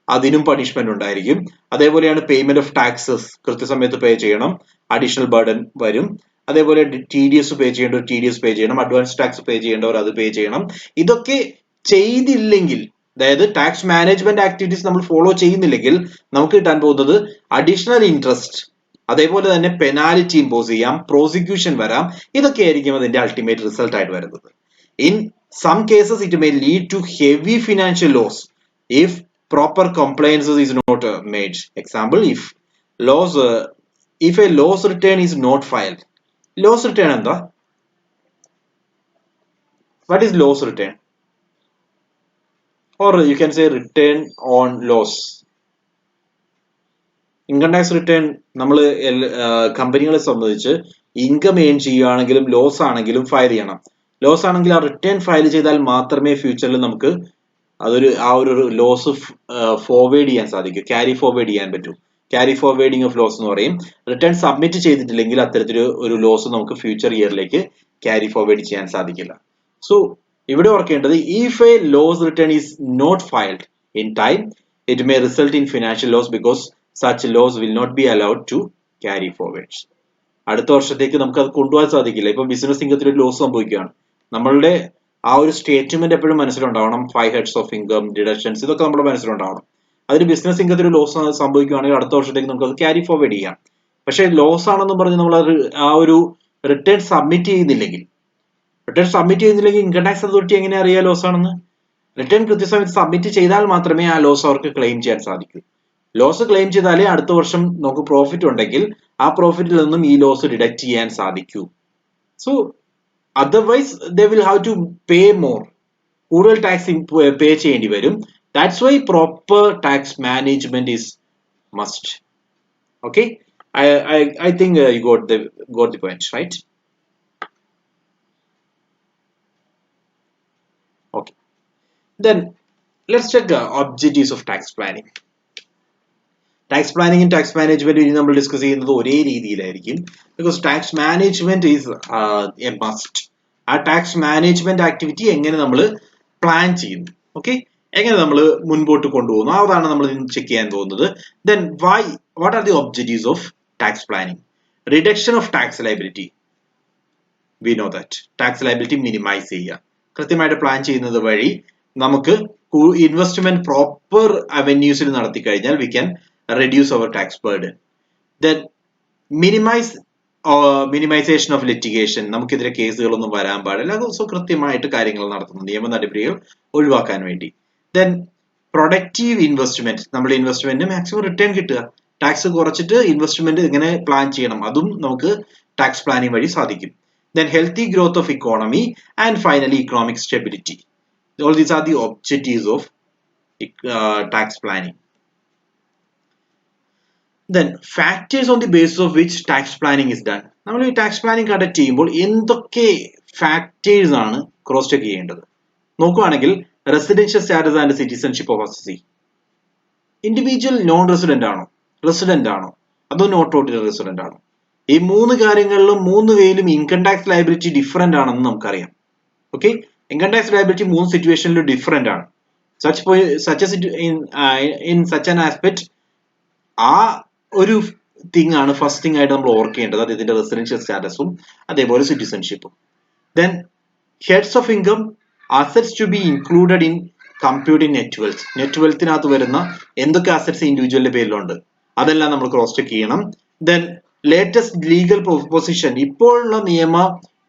[SPEAKER 1] അതിനും പണിഷ്മെന്റ് ഉണ്ടായിരിക്കും. അതേപോലെയാണ് പേയ്മെന്റ് ഓഫ് ടാക്സസ്, കൃത്യസമയത്ത് പേ ചെയ്യണം, അഡീഷണൽ ബർഡൻ വരും. അതേപോലെ TDS പേ ചെയ്യേണ്ടവർ TDS പേ ചെയ്യണം, അഡ്വാൻസ് ടാക്സ് പേ ചെയ്യേണ്ടവർ അത് പേ ചെയ്യണം. ഇതൊക്കെ ചെയ്തില്ലെങ്കിൽ, അതായത് ടാക്സ് മാനേജ്മെന്റ് ആക്ടിവിറ്റീസ് നമ്മൾ ഫോളോ ചെയ്യുന്നില്ലെങ്കിൽ നമുക്ക് കിട്ടാൻ പോകുന്നത് അഡീഷണൽ ഇൻട്രസ്റ്റ്, അതേപോലെ തന്നെ പെനാലിറ്റി ഇമ്പോസ് ചെയ്യാം, പ്രോസിക്യൂഷൻ വരാം. ഇതൊക്കെയായിരിക്കും അതിന്റെ അൾട്ടിമേറ്റ് റിസൾട്ട് ആയിട്ട് വരുന്നത്. In some cases, it may lead to heavy financial loss if proper compliance is not made. Example, if a loss return is not filed. Loss return എന്താ? What is loss return? Or you can say return on loss. Income tax return നമ്മൾ കമ്പനികളെ സംബന്ധിച്ച് income earn ചെയ്യുകയാണെങ്കിലും loss ആണെങ്കിലും file ചെയ്യണം. Loss ആണെങ്കിൽ ആ return file ചെയ്താൽ മാത്രമേ ഫ്യൂച്ചറിൽ നമുക്ക് ആ ഒരു ലോസ് ഫോർവേഡ് ചെയ്യാൻ സാധിക്കൂ, ക്യാരി ഫോർവേഡ് ചെയ്യാൻ പറ്റൂ. ക്യാരി ഫോർവേഡിങ് ഓഫ് ലോസ് എന്ന് പറയും. റിട്ടേൺ സബ്മിറ്റ് ചെയ്തിട്ടില്ലെങ്കിൽ അത്തരത്തിൽ ഒരു ലോസ് നമുക്ക് ഫ്യൂച്ചർ ഇയറിലേക്ക് ക്യാരി ഫോർവേഡ് ചെയ്യാൻ സാധിക്കില്ല. സോ ഇവിടെ ഓർക്കേണ്ടത്, if a loss return is not filed in time, it may result in financial loss because such loss will not be allowed to carry forwards. അടുത്ത വർഷത്തേക്ക് നമുക്ക് അത് കൊണ്ടുപോകാൻ സാധിക്കില്ല. ഇപ്പൊ ബിസിനസ് ഇൻകത്തിൽ ഒരു ലോസ് സംഭവിക്കുകയാണ്, നമ്മളുടെ ആ ഒരു സ്റ്റേറ്റ്മെന്റ് എപ്പോഴും മനസ്സിലുണ്ടാവണം. 5 heads of income, deductions, ഇതൊക്കെ നമ്മുടെ മനസ്സിലുണ്ടാവണം. അതിന് ബിസിനസ് ഇൻകത്തിൽ ഒരു ലോസ് സംഭവിക്കുകയാണെങ്കിൽ അടുത്ത വർഷത്തേക്ക് നമുക്ക് അത് ക്യാരി ഫോർവേഡ് ചെയ്യാം. പക്ഷേ ലോസ് ആണെന്ന് പറഞ്ഞ് നമ്മൾ ആ ഒരു റിട്ടേൺ സബ്മിറ്റ് ചെയ്യുന്നില്ലെങ്കിൽ ഇൻകം ടാക്സ് അതോറിറ്റി എങ്ങനെ അറിയാം ലോസ് ആണെന്ന്? റിട്ടേൺ കൃത്യസമയത്ത് സബ്മിറ്റ് ചെയ്താൽ മാത്രമേ ആ ലോസ് അവർക്ക് ക്ലെയിം ചെയ്യാൻ സാധിക്കൂ. ലോസ് ക്ലെയിം ചെയ്താലേ അടുത്ത വർഷം നമുക്ക് പ്രോഫിറ്റ് ഉണ്ടെങ്കിൽ ആ പ്രോഫിറ്റിൽ നിന്നും ഈ ലോസ് ഡിഡക്ട് ചെയ്യാൻ സാധിക്കൂ. So otherwise they will have to pay more, കൂടുതൽ ടാക്സ് പേ ചെയ്യേണ്ടി വരും. That's why proper tax management is must. Okay, I think you got the point, right? Okay, then Let's check the objectives of tax planning. Tax planning and tax management we will discuss in the because tax management is a must. Our tax management activity എങ്ങനെ നമ്മൾ plan ചെയ്യുന്നു okay എങ്ങനെ നമ്മൾ മുൻപോട്ട് കൊണ്ടുപോകുന്നു അതാണ് നമ്മൾ check ചെയ്യാൻ പോകുന്നത് then what are the objectives of tax planning reduction of tax liability we know that tax liability minimize ചെയ്യുക കൃത്യമായിട്ട് പ്ലാൻ ചെയ്യുന്നത് വഴി നമുക്ക് investment proper avenues ൽ നടത്തി കഴിഞ്ഞാൽ we can reduce our tax burden then minimization of litigation നമുക്കെതിരെ കേസുകളൊന്നും വരാൻ പാടില്ല സോ കൃത്യമായിട്ട് കാര്യങ്ങൾ നടത്തുന്നു നിയമ നടപടികൾ ഒഴിവാക്കാൻ വേണ്ടി then പ്രൊഡക്റ്റീവ് ഇൻവെസ്റ്റ്മെന്റ് നമ്മുടെ ഇൻവെസ്റ്റ്മെന്റ് മാക്സിമം റിട്ടേൺ കിട്ടുക ടാക്സ് കുറച്ചിട്ട് ഇൻവെസ്റ്റ്മെന്റ് എങ്ങനെ പ്ലാൻ ചെയ്യണം അതും നമുക്ക് ടാക്സ് പ്ലാനിംഗ് വഴി സാധിക്കും then healthy growth of economy and finally economic stability all these are the objectives of tax planning. Then factors on the basis of which tax planning is done. നമ്മൾ ഈ tax planning conduct ചെയ്യുമ്പോൾ എന്തൊക്കെ factors ആണ് cross check ചെയ്യേണ്ടത് നോക്കുകയാണെങ്കിൽ residential status and citizenship of assessee individual non resident ആണോ resident ആണോ അതോ നോട്ട് ഓർഡിനറി റെസിഡന്റ് ആണോ ഈ മൂന്ന് കാര്യങ്ങളിലും മൂന്ന് വേയിലും ഇൻകം ടാക്സ് ലയബിലിറ്റി ഡിഫറെന്റ് ആണെന്ന് നമുക്കറിയാം ഓക്കെ ഇൻകം ടാക്സ് ലയബിലിറ്റി മൂന്ന് സിറ്റുവേഷനിലും ഡിഫറെന്റ് ആണ് in such an aspect ആ ഒരു തിങ് ആണ് ഫസ്റ്റ് തിങ് ആയിട്ട് നമ്മൾ ഓർക്കേണ്ടത് അത് ഇതിന്റെ റെസിഡൻഷ്യൽ സ്റ്റാറ്റസും അതേപോലെ സിറ്റിസൺഷിപ്പും then heads of income assets to be included in computing net wealth നെറ്റ്വെൽത്തിനകത്ത് വരുന്ന എന്തൊക്കെ അസറ്റ്സ് ഇൻഡിവിജ്വലിന്റെ പേരിലുണ്ട് അതെല്ലാം നമ്മൾ ക്രോസ് ചെക്ക് ചെയ്യണം then latest legal position ഇപ്പോഴുള്ള നിയമ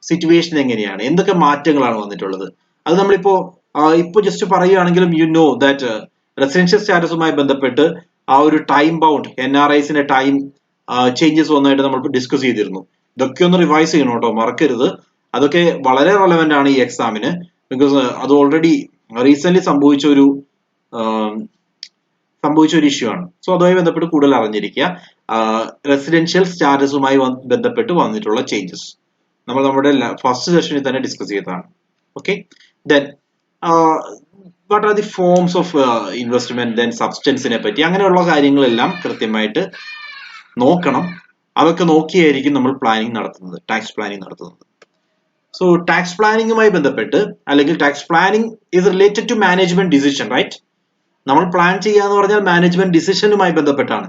[SPEAKER 1] സിറ്റുവേഷൻ എങ്ങനെയാണ് എന്തൊക്കെ മാറ്റങ്ങളാണ് വന്നിട്ടുള്ളത് അത് നമ്മളിപ്പോ ഇപ്പൊ ജസ്റ്റ് പറയുകയാണെങ്കിലും യു നോ ദാറ്റ് റെസിഡൻഷ്യൽ സ്റ്റാറ്റസുമായി ബന്ധപ്പെട്ട് ആ ഒരു ടൈം ബൗണ്ട് NRIസിന്റെ ടൈം ചേഞ്ചസ് വന്നതായിട്ട് നമ്മൾ ഡിസ്കസ് ചെയ്തിരുന്നു ഇതൊക്കെ ഒന്ന് റിവൈസ് ചെയ്യണം കേട്ടോ മറക്കരുത് അതൊക്കെ വളരെ റെലവെന്റ് ആണ് ഈ എക്സാമിന് ബിക്കോസ് അത് ഓൾറെഡി റീസെന്റ് സംഭവിച്ച ഒരു ഇഷ്യൂ ആണ് സോ അതുമായി ബന്ധപ്പെട്ട് കൂടുതൽ അറിഞ്ഞിരിക്കുക റെസിഡൻഷ്യൽ സ്റ്റാറ്റസുമായി ബന്ധപ്പെട്ട് വന്നിട്ടുള്ള ചേഞ്ചസ് നമ്മൾ നമ്മുടെ ഫസ്റ്റ് സെഷനിൽ തന്നെ ഡിസ്കസ് ചെയ്തതാണ് okay then what are the forms of investment then substance നെ പറ്റി അങ്ങനെയുള്ള കാര്യങ്ങളെല്ലാം കൃത്യമായിട്ട് നോക്കണം അതൊക്കെ നോക്കിയായിരിക്കും നമ്മൾ പ്ലാനിംഗ് നടത്തുന്നത് ടാക്സ് പ്ലാനിംഗ് നടത്തുന്നത് സോ ടാക്സ് പ്ലാനിങ്ങുമായി ബന്ധപ്പെട്ട് അല്ലെങ്കിൽ tax planning is related to management decision right നമ്മൾ പ്ലാൻ ചെയ്യാന്ന് പറഞ്ഞാൽ മാനേജ്മെന്റ് ഡിസിഷനുമായി ബന്ധപ്പെട്ടാണ്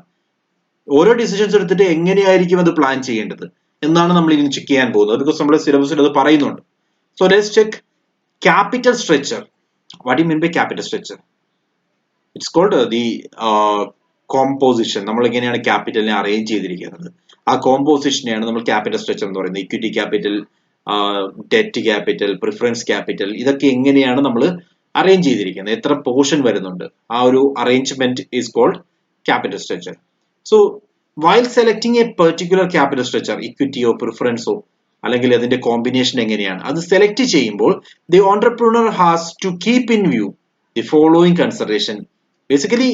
[SPEAKER 1] ഓരോ ഡിസിഷൻസ് എടുത്തിട്ട് എങ്ങനെയായിരിക്കും അത് പ്ലാൻ ചെയ്യേണ്ടത് എന്നാണ് നമ്മൾ ഇനി ചെക്ക് ചെയ്യാൻ പോകുന്നത് ബിക്കോസ് നമ്മുടെ സിലബസിൽ അത് പറയുന്നുണ്ട് so let's check capital structure what do you mean by capital structure it's called the composition നമ്മൾ എങ്ങനെയാണ് ക്യാപിറ്റലിനെ അറേഞ്ച് ചെയ്തിരിക്കുന്നത് ആ കോമ്പോസിഷനെയാണ് നമ്മൾ ക്യാപിറ്റൽ സ്ട്രക്ചർ എന്ന് പറയുന്നത് equity capital debt capital preference capital ഇതൊക്കെ എങ്ങനെയാണ് നമ്മൾ അറേഞ്ച് ചെയ്തിരിക്കുന്നത് എത്ര പോർഷൻ വരുന്നുണ്ട് ആ ഒരു arrangement is called capital structure so while selecting a particular capital structure ഇക്വിറ്റിയോ പ്രിഫറൻസോ അല്ലെങ്കിൽ അതിന്റെ കോമ്പിനേഷൻ എങ്ങനെയാണ് അത് സെലക്ട് ചെയ്യുമ്പോൾ the entrepreneur has to keep in view the following consideration basically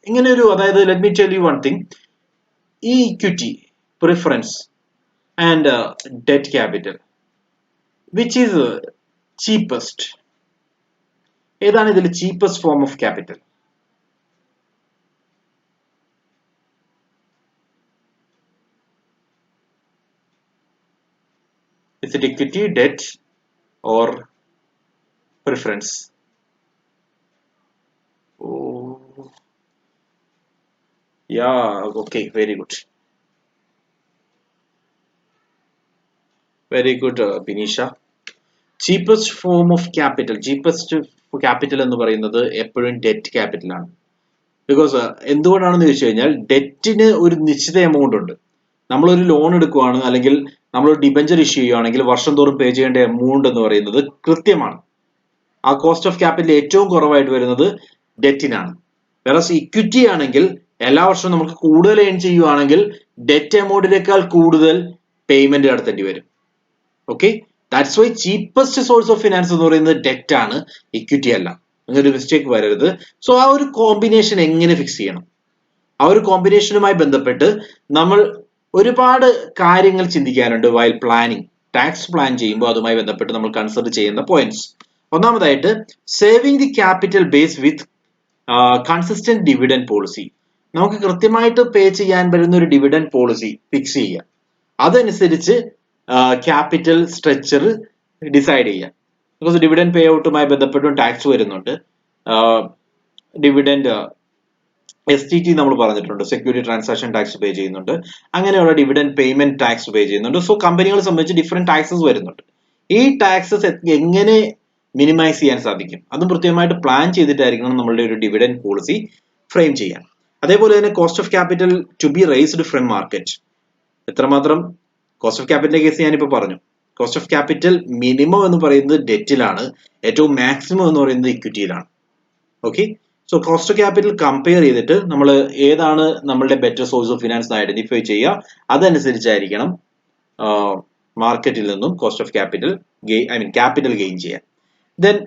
[SPEAKER 1] ഇങ്ങനൊരു അതായത് let me tell you one thing ഈ equity preference and debt capital which is cheapest ഏതാണ് ഇതിൽ cheapest form of capital Is it equity, debt, or preference? Oh, yeah, okay, very good. Very good, Binisha. Cheapest form of capital. Cheapest capital എന്ന് പറയുന്നത് എപ്പോഴും debt capital ആണ് because എന്തുകൊണ്ടാണെന്ന് ചോദിച്ചു കഴിഞ്ഞാൽ ഡെറ്റിന് ഒരു നിശ്ചിത എമൗണ്ട് ഉണ്ട് നമ്മളൊരു ലോൺ എടുക്കുകയാണ് അല്ലെങ്കിൽ നമ്മൾ ഡിബഞ്ചർ ഇഷ്യൂ ചെയ്യുകയാണെങ്കിൽ വർഷം തോറും പേ ചെയ്യേണ്ട എമൗണ്ട് എന്ന് പറയുന്നത് കൃത്യമാണ് ആ കോസ്റ്റ് ഓഫ് ക്യാപിറ്റൽ ഏറ്റവും കുറവായിട്ട് വരുന്നത് ഡെറ്റിനാണ് വേറെ ഇക്വിറ്റി ആണെങ്കിൽ എല്ലാ വർഷവും നമുക്ക് കൂടുതൽ ഏൺ ചെയ്യുകയാണെങ്കിൽ ഡെറ്റ് എമൗണ്ടിനേക്കാൾ കൂടുതൽ പേയ്മെന്റ് നടത്തേണ്ടി വരും okay that's why cheapest source of finance എന്ന് പറയുന്നത് ഡെറ്റ് ആണ് ഇക്വിറ്റി അല്ല അങ്ങനൊരു മിസ്റ്റേക്ക് വരരുത് സോ ആ ഒരു കോമ്പിനേഷൻ എങ്ങനെ ഫിക്സ് ചെയ്യണം ആ ഒരു കോമ്പിനേഷനുമായി ബന്ധപ്പെട്ട് നമ്മൾ ഒരുപാട് കാര്യങ്ങൾ ചിന്തിക്കാനുണ്ട് വൈൽ പ്ലാനിങ് ടാക്സ് പ്ലാൻ ചെയ്യുമ്പോൾ അതുമായി ബന്ധപ്പെട്ട് നമ്മൾ കൺസിഡർ ചെയ്യുന്ന പോയിന്റ്സ് ഒന്നാമതായിട്ട് saving the capital base with consistent dividend policy. നമുക്ക് കൃത്യമായിട്ട് പേ ചെയ്യാൻ പറ്റുന്ന ഒരു ഡിവിഡൻഡ് പോളിസി ഫിക്സ് ചെയ്യുക. അതനുസരിച്ച് ക്യാപിറ്റൽ സ്ട്രക്ചർ ഡിസൈഡ് ചെയ്യുക. ബിക്കോസ് ഡിവിഡൻഡ് പേ ഔട്ടുമായി ബന്ധപ്പെട്ടും ടാക്സ് വരുന്നുണ്ട്. ഡിവിഡൻഡ് STT നമ്മൾ പറഞ്ഞിട്ടുണ്ട്, സെക്യൂരിറ്റി ട്രാൻസാക്ഷൻ ടാക്സ് പേ ചെയ്യുന്നുണ്ട്, അങ്ങനെയുള്ള ഡിവിഡൻഡ് പേയ്മെന്റ് ടാക്സ് പേ ചെയ്യുന്നുണ്ട്. സോ കമ്പനികളെ സംബന്ധിച്ച് ഡിഫറെന്റ് ടാക്സസ് വരുന്നുണ്ട്. ഈ ടാക്സസ് എങ്ങനെ മിനിമൈസ് ചെയ്യാൻ സാധിക്കും അതും കൃത്യമായിട്ട് പ്ലാൻ ചെയ്തിട്ടായിരിക്കണം നമ്മളുടെ ഒരു ഡിവിഡൻഡ് പോളിസി ഫ്രെയിം ചെയ്യാൻ. അതേപോലെ തന്നെ cost of capital to be raised from market. എത്രമാത്രം കോസ്റ്റ് ഓഫ് ക്യാപിറ്റലിന്റെ കേസ് ഞാനിപ്പോൾ പറഞ്ഞു. കോസ്റ്റ് ഓഫ് ക്യാപിറ്റൽ മിനിമം എന്ന് പറയുന്നത് ഡെറ്റിലാണ്, ഏറ്റവും മാക്സിമം എന്ന് പറയുന്നത് ഇക്വിറ്റിയിലാണ്. Okay, so cost of capital compare ചെയ്തിട്ട് നമ്മൾ ഏതാണ് നമ്മളുടെ better source of finance identify ചെയ്യുക. അതനുസരിച്ചായിരിക്കണം മാർക്കറ്റിൽ നിന്നും cost of capital capital gain ചെയ്യാൻ. Then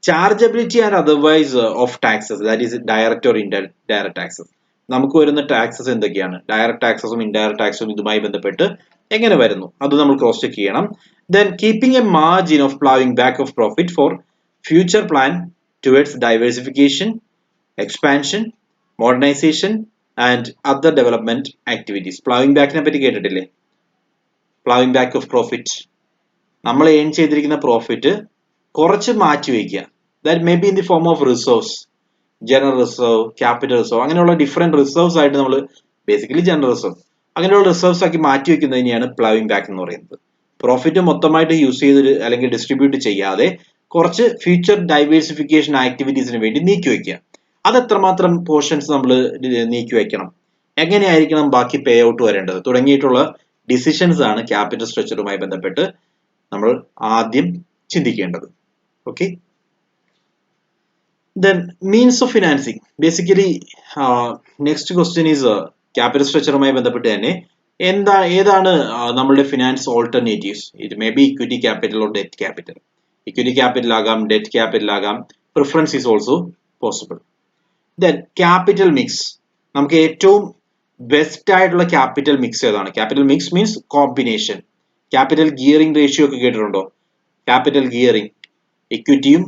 [SPEAKER 1] chargeability and otherwise of taxes, that is direct or indirect taxes. നമുക്ക് വരുന്ന ടാക്സസ് എന്തൊക്കെയാണ്, ഡയറക്ട് ടാക്സസും ഇൻഡയറക്ട് ടാക്സും ഇതുമായി ബന്ധപ്പെട്ട് എങ്ങനെ വരുന്നു അത് നമ്മൾ ക്രോസ് ചെക്ക് ചെയ്യണം. Then keeping a margin of plowing back of profit for future plan towards diversification, expansion, modernization and other development activities. Plowing back നെ പറ്റി കേട്ടിട്ടില്ലേ? Plowing back of profit, നമ്മൾ ഏൺ ചെയ്തിരിക്കുന്ന പ്രോഫിറ്റ് കുറച്ച് മാറ്റി വയ്ക്കുക. That may be in the form of reserves, general reserve, capital reserve, അങ്ങനെയുള്ള different reserves ആയിട്ട് നമ്മൾ ബേസിക്കലി ജനറൽ റിസർവ് അങ്ങനെയുള്ള റിസർവ്സ് ആക്കി മാറ്റി വെക്കുന്നതിനെയാണ് പ്ലവിംഗ് ബാക്ക് എന്ന് പറയുന്നത്. പ്രോഫിറ്റ് മൊത്തമായിട്ട് യൂസ് ചെയ്ത് അല്ലെങ്കിൽ ഡിസ്ട്രിബ്യൂട്ട് ചെയ്യാതെ കുറച്ച് ഫ്യൂച്ചർ ഡൈവേഴ്സിഫിക്കേഷൻ ആക്ടിവിറ്റീസിന് വേണ്ടി നീക്കി വയ്ക്കുക. അത് എത്രമാത്രം പോർഷൻസ് നമ്മൾ നീക്കി വയ്ക്കണം, എങ്ങനെയായിരിക്കണം ബാക്കി പേ ഔട്ട് വരേണ്ടത് തുടങ്ങിയിട്ടുള്ള ഡിസിഷൻസ് ആണ് ക്യാപിറ്റൽ സ്ട്രക്ചറുമായി ബന്ധപ്പെട്ട് നമ്മൾ ആദ്യം ചിന്തിക്കേണ്ടത്. Okay, then means of financing. Basically next question is capital structure-മായി ബന്ധപ്പെട്ട് തന്നെ ഏതാണ് നമ്മളുടെ finance alternatives. It may be equity capital or debt capital. Equity capital ആകാം, ഡെറ്റ് ക്യാപിറ്റൽ ആകാം, preference is also possible. Then capital mix, നമുക്ക് ഏറ്റവും best ആയിട്ടുള്ള capital mix ഏതാണ്? Capital mix means combination. Capital gearing ratio ഒക്കെ കേട്ടിട്ടുണ്ടോ? Capital gearing, ഇക്വിറ്റിയും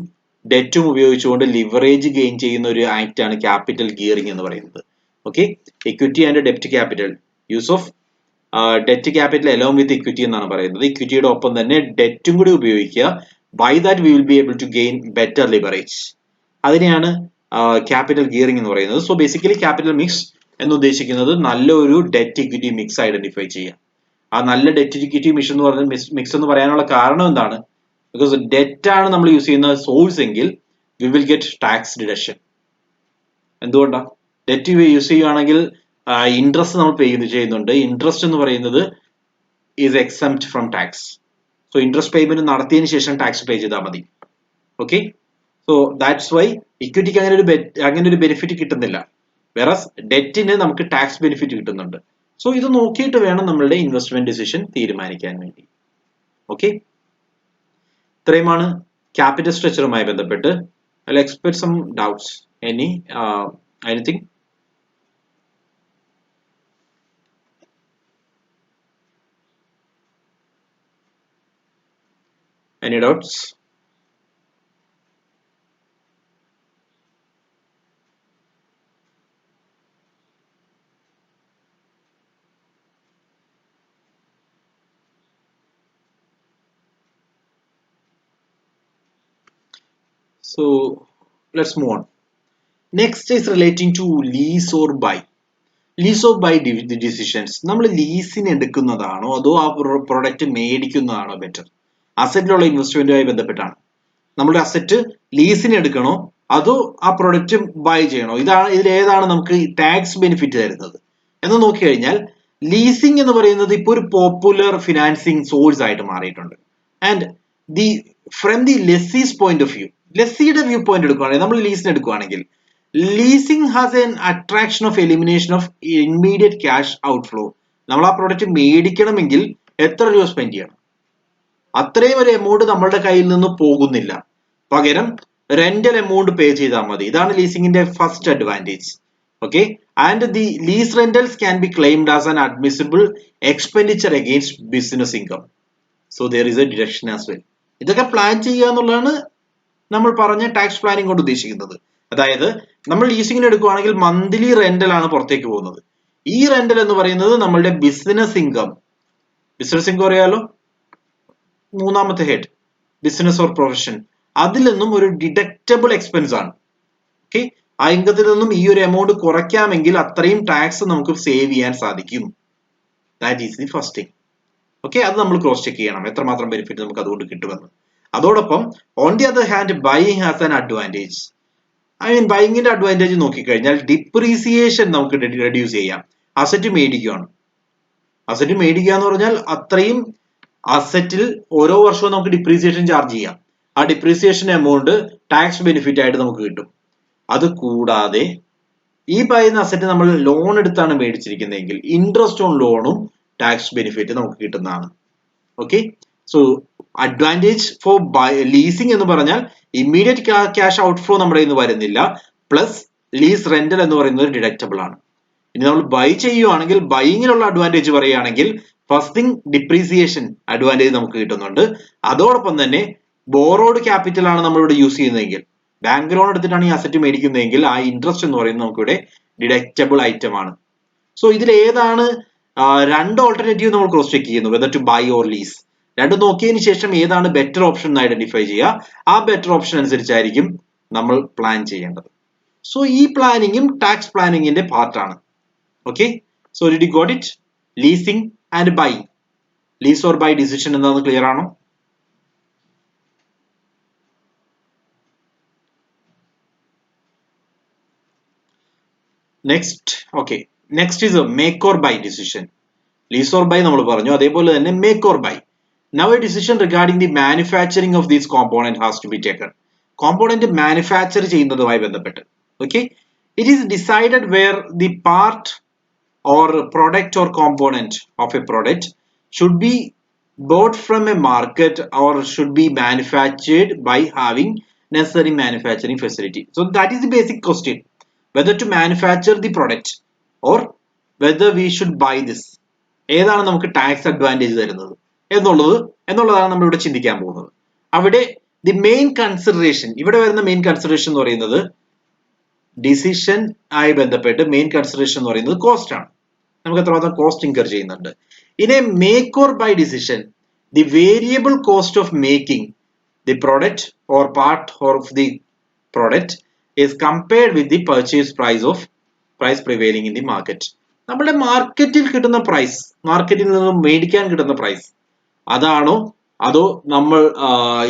[SPEAKER 1] ഡെറ്റും ഉപയോഗിച്ചുകൊണ്ട് leverage gain ചെയ്യുന്ന ഒരു ആക്ട് ആണ് ക്യാപിറ്റൽ ഗിയറിംഗ് എന്ന് പറയുന്നത്. ഓക്കെ, ഇക്വിറ്റി ആൻഡ് ഡെപ്റ്റ് capital, use of debt capital along with equity എന്നാണ് പറയുന്നത്. ഇക്വിറ്റിയുടെ ഒപ്പം തന്നെ ഡെറ്റും കൂടി ഉപയോഗിക്കുക. By that we will be able to gain better leverage. അതിനെയാണ് ക്യാപിറ്റൽ ഗിയറിംഗ് എന്ന് പറയുന്നത്. സോ ബേസിക്കലി ക്യാപിറ്റൽ മിക്സ് എന്ന് ഉദ്ദേശിക്കുന്നത് നല്ലൊരു ഡെറ്റ് ഇക്വിറ്റി മിക്സ് ഐഡന്റിഫൈ ചെയ്യുക. ആ നല്ല ഡെറ്റ് ഇക്വിറ്റി മിക്സ് എന്ന് പറയാനുള്ള കാരണം എന്താണ്? ബിക്കോസ് ഡെറ്റ് ആണ് നമ്മൾ യൂസ് ചെയ്യുന്ന സോഴ്സ് എങ്കിൽ we will get tax deduction. എന്തുകൊണ്ടാണ്? ഡെറ്റ് യൂസ് ചെയ്യുകയാണെങ്കിൽ ഇൻട്രസ്റ്റ് നമ്മൾ പേ ചെയ്യുന്നുണ്ട്. ഇൻട്രസ്റ്റ് എന്ന് പറയുന്നത് is exempt from tax. So interest payment നടത്തിയതിനു ശേഷം ടാക്സ് പേ ചെയ്താൽ മതി. ഓക്കെ, സോ ദാറ്റ്സ് വൈ ഇക്വിറ്റിക്ക് അങ്ങനെ ഒരു ബെനിഫിറ്റ് കിട്ടുന്നില്ല. വേറസ് ഡെറ്റിന് നമുക്ക് ടാക്സ് ബെനിഫിറ്റ് കിട്ടുന്നുണ്ട്. സോ ഇത് നോക്കിയിട്ട് വേണം നമ്മളുടെ ഇൻവെസ്റ്റ്മെന്റ് ഡിസിഷൻ തീരുമാനിക്കാൻ വേണ്ടി. ഓക്കെ, ഇത്രയുമാണ് ക്യാപിറ്റൽ സ്ട്രക്ചറുമായി ബന്ധപ്പെട്ട്. I will expect some doubts. Anything? Any doubts? So let's move on. Next is relating to lease or buy. Lease of buy decisions. നമ്മൾ ലീസിന് എടുക്കുന്നതാണോ അതോ ആ പ്രൊഡക്റ്റ് മേടിക്കുന്നതാണോ ബെറ്റർ? അസറ്റിലുള്ള ഇൻവെസ്റ്റ്മെന്റുമായി ബന്ധപ്പെട്ടാണ്. നമ്മുടെ അസറ്റ് ലീസിന് എടുക്കണോ അതോ ആ പ്രൊഡക്റ്റ് ബൈ ചെയ്യണോ? ഇതിലേതാണ് നമുക്ക് ടാക്സ് ബെനിഫിറ്റ് തരുന്നത് എന്ന് നോക്കിക്കഴിഞ്ഞാൽ ലീസിംഗ് എന്ന് പറയുന്നത് ഇപ്പോൾ ഒരു പോപ്പുലർ ഫിനാൻസിങ് സോഴ്സ് ആയിട്ട് മാറിയിട്ടുണ്ട്. And from the lessee's point of view, ലെസ്സിയുടെ വ്യൂ പോയിന്റ് എടുക്കുകയാണെങ്കിൽ, നമ്മൾ ലീസിന് എടുക്കുകയാണെങ്കിൽ leasing has an attraction of elimination of immediate cash outflow. നമ്മൾ ആ പ്രോഡക്റ്റ് മേടിക്കണമെങ്കിൽ എത്ര രൂപ സ്പെൻഡ് ചെയ്യണം? അത്രയും ഒരു എമൗണ്ട് നമ്മളുടെ കയ്യിൽ നിന്ന് പോകുന്നില്ല. പകരം റെന്റൽ എമൗണ്ട് പേ ചെയ്താൽ മതി. ഇതാണ് ലീസിംഗിന്റെ first advantage. Okay, and the lease rentals can be claimed as an admissible expenditure against business income. So there is a deduction as well. ഇതൊക്കെ പ്ലാൻ ചെയ്യുക എന്നുള്ളതാണ് നമ്മൾ പറഞ്ഞ ടാക്സ് പ്ലാനിംഗ് കൊണ്ട് ഉദ്ദേശിക്കുന്നത്. അതായത് നമ്മൾ ലീസിങ്ങിന് എടുക്കുകയാണെങ്കിൽ മന്ത്ലി റെന്റൽ ആണ് പുറത്തേക്ക് പോകുന്നത്. ഈ റെന്റൽ എന്ന് പറയുന്നത് നമ്മളുടെ ബിസിനസ് ഇൻകം അറിയാലോ, മൂന്നാമത്തെ ഹെഡ് ബിസിനസ് ഓർ പ്രൊഫഷൻ, അതിൽ നിന്നും ഒരു ഡിഡക്റ്റബിൾ എക്സ്പെൻസ് ആണ്. ഓക്കെ, ആ ഇൻകത്തിൽ നിന്നും ഈ ഒരു എമൗണ്ട് കുറയ്ക്കാമെങ്കിൽ അത്രയും ടാക്സ് നമുക്ക് സേവ് ചെയ്യാൻ സാധിക്കും. That is the first thing. Okay, അത് നമ്മൾ ക്രോസ് ചെക്ക് ചെയ്യണം എത്രമാത്രം ബെനിഫിറ്റ് നമുക്ക് അതുകൊണ്ട് കിട്ടുമെന്ന്. അതോടൊപ്പം on the other hand buying has an advantage. ബൈയിങ്ങിന്റെ അഡ്വാൻറ്റേജ് നോക്കിക്കഴിഞ്ഞാൽ ഡിപ്രീസിയേഷൻ നമുക്ക് റെഡ്യൂസ് ചെയ്യാം. അസറ്റ് മേടിക്കുകയാണ്, അസറ്റ് മേടിക്കുക എന്ന് പറഞ്ഞാൽ അത്രയും അസറ്റിൽ ഓരോ വർഷവും നമുക്ക് ഡിപ്രീസിയേഷൻ ചാർജ് ചെയ്യാം. ആ ഡിപ്രീസിയേഷൻ എമൗണ്ട് ടാക്സ് ബെനിഫിറ്റ് ആയിട്ട് നമുക്ക് കിട്ടും. അത് കൂടാതെ ഈ പറയുന്ന അസറ്റ് നമ്മൾ ലോൺ എടുത്താണ് മേടിച്ചിരിക്കുന്നതെങ്കിൽ ഇൻട്രസ്റ്റ് ഓൺ ലോണും ടാക്സ് ബെനിഫിറ്റ് നമുക്ക് കിട്ടുന്നതാണ്. Okay, so advantage for leasing എന്ന് പറഞ്ഞാൽ ഇമ്മീഡിയറ്റ് ക്യാഷ് ഔട്ട്ഫ്ലോ നമ്മുടെ കയ്യിൽ നിന്ന് വരുന്നില്ല, പ്ലസ് ലീസ് റെന്റൽ എന്ന് പറയുന്നത് ഡിഡക്റ്റബിൾ ആണ്. ഇനി നമ്മൾ ബൈ ചെയ്യുവാണെങ്കിൽ ബൈയിങ്ങിലുള്ള അഡ്വാൻറ്റേജ് പറയുകയാണെങ്കിൽ ഫസ്റ്റ് തിങ് ഡിപ്രീസിയേഷൻ അഡ്വാൻറ്റേജ് നമുക്ക് കിട്ടുന്നുണ്ട്. അതോടൊപ്പം തന്നെ ബോറോഡ് ക്യാപിറ്റൽ ആണ് നമ്മളിവിടെ യൂസ് ചെയ്യുന്നതെങ്കിൽ, ബാങ്ക് ലോൺ എടുത്തിട്ടാണ് ഈ അസറ്റ് മേടിക്കുന്നതെങ്കിൽ ആ ഇൻട്രസ്റ്റ് എന്ന് പറയുന്നത് നമുക്കിവിടെ ഡിഡക്റ്റബിൾ ഐറ്റം ആണ്. സോ ഇതിൽ ഏതാണ് രണ്ട് ഓൾട്ടർനേറ്റീവ് നമ്മൾ ക്രോസ് ചെക്ക് ചെയ്യുന്നു, whether to buy or lease. രണ്ടും നോക്കിയതിന് ശേഷം ഏതാണ് ബെറ്റർ ഓപ്ഷൻ എന്ന് ഐഡന്റിഫൈ ചെയ്യുക. ആ ബെറ്റർ ഓപ്ഷൻ അനുസരിച്ചായിരിക്കും നമ്മൾ പ്ലാൻ ചെയ്യേണ്ടത്. സോ ഈ പ്ലാനിങ്ങും ടാക്സ് പ്ലാനിങ്ങിന്റെ പാർട്ടാണ്. Okay, so did you got it? Leasing and buy, lease or buy decision എന്താണെന്ന് ക്ലിയർ ആണോ? Next, okay, next is make or buy decision. Lease or buy നമ്മൾ പറഞ്ഞു, അതേപോലെ തന്നെ make or buy. Now a decision regarding the manufacturing of this component has to be taken. Component manufacture ചെയ്യുന്നതുമായി ബന്ധപ്പെട്ട്. Okay, it is decided where the part or product or component of a product should be bought from a market or should be manufactured by having necessary manufacturing facility. So that is the basic question, whether to manufacture the product or whether we should buy this. ഏതാണ് നമുക്ക് tax advantage തരുന്നത് എന്നുള്ളതാണ് നമ്മൾ ഇവിടെ ചിന്തിക്കാൻ പോകുന്നത്. അവിടെ the main consideration, ഇവിടെ വരുന്ന മെയിൻ കൺസിഡറേഷൻ എന്ന് പറയുന്നത് ഡിസിഷൻ ആയി ബന്ധപ്പെട്ട് മെയിൻ കൺസിഡറേഷൻ എന്ന് പറയുന്നത് കോസ്റ്റ് ആണ്. നമുക്ക് എത്രമാത്രം കോസ്റ്റ് ഇൻകർ ചെയ്യുന്നുണ്ട്. In a make or buy decision, the variable cost of making the product or part of the product is compared with the purchase price prevailing in the market. നമ്മുടെ മാർക്കറ്റിൽ കിട്ടുന്ന price, മാർക്കറ്റിൽ നിന്നും മേടിക്കാൻ കിട്ടുന്ന price അതാണോ അതോ നമ്മൾ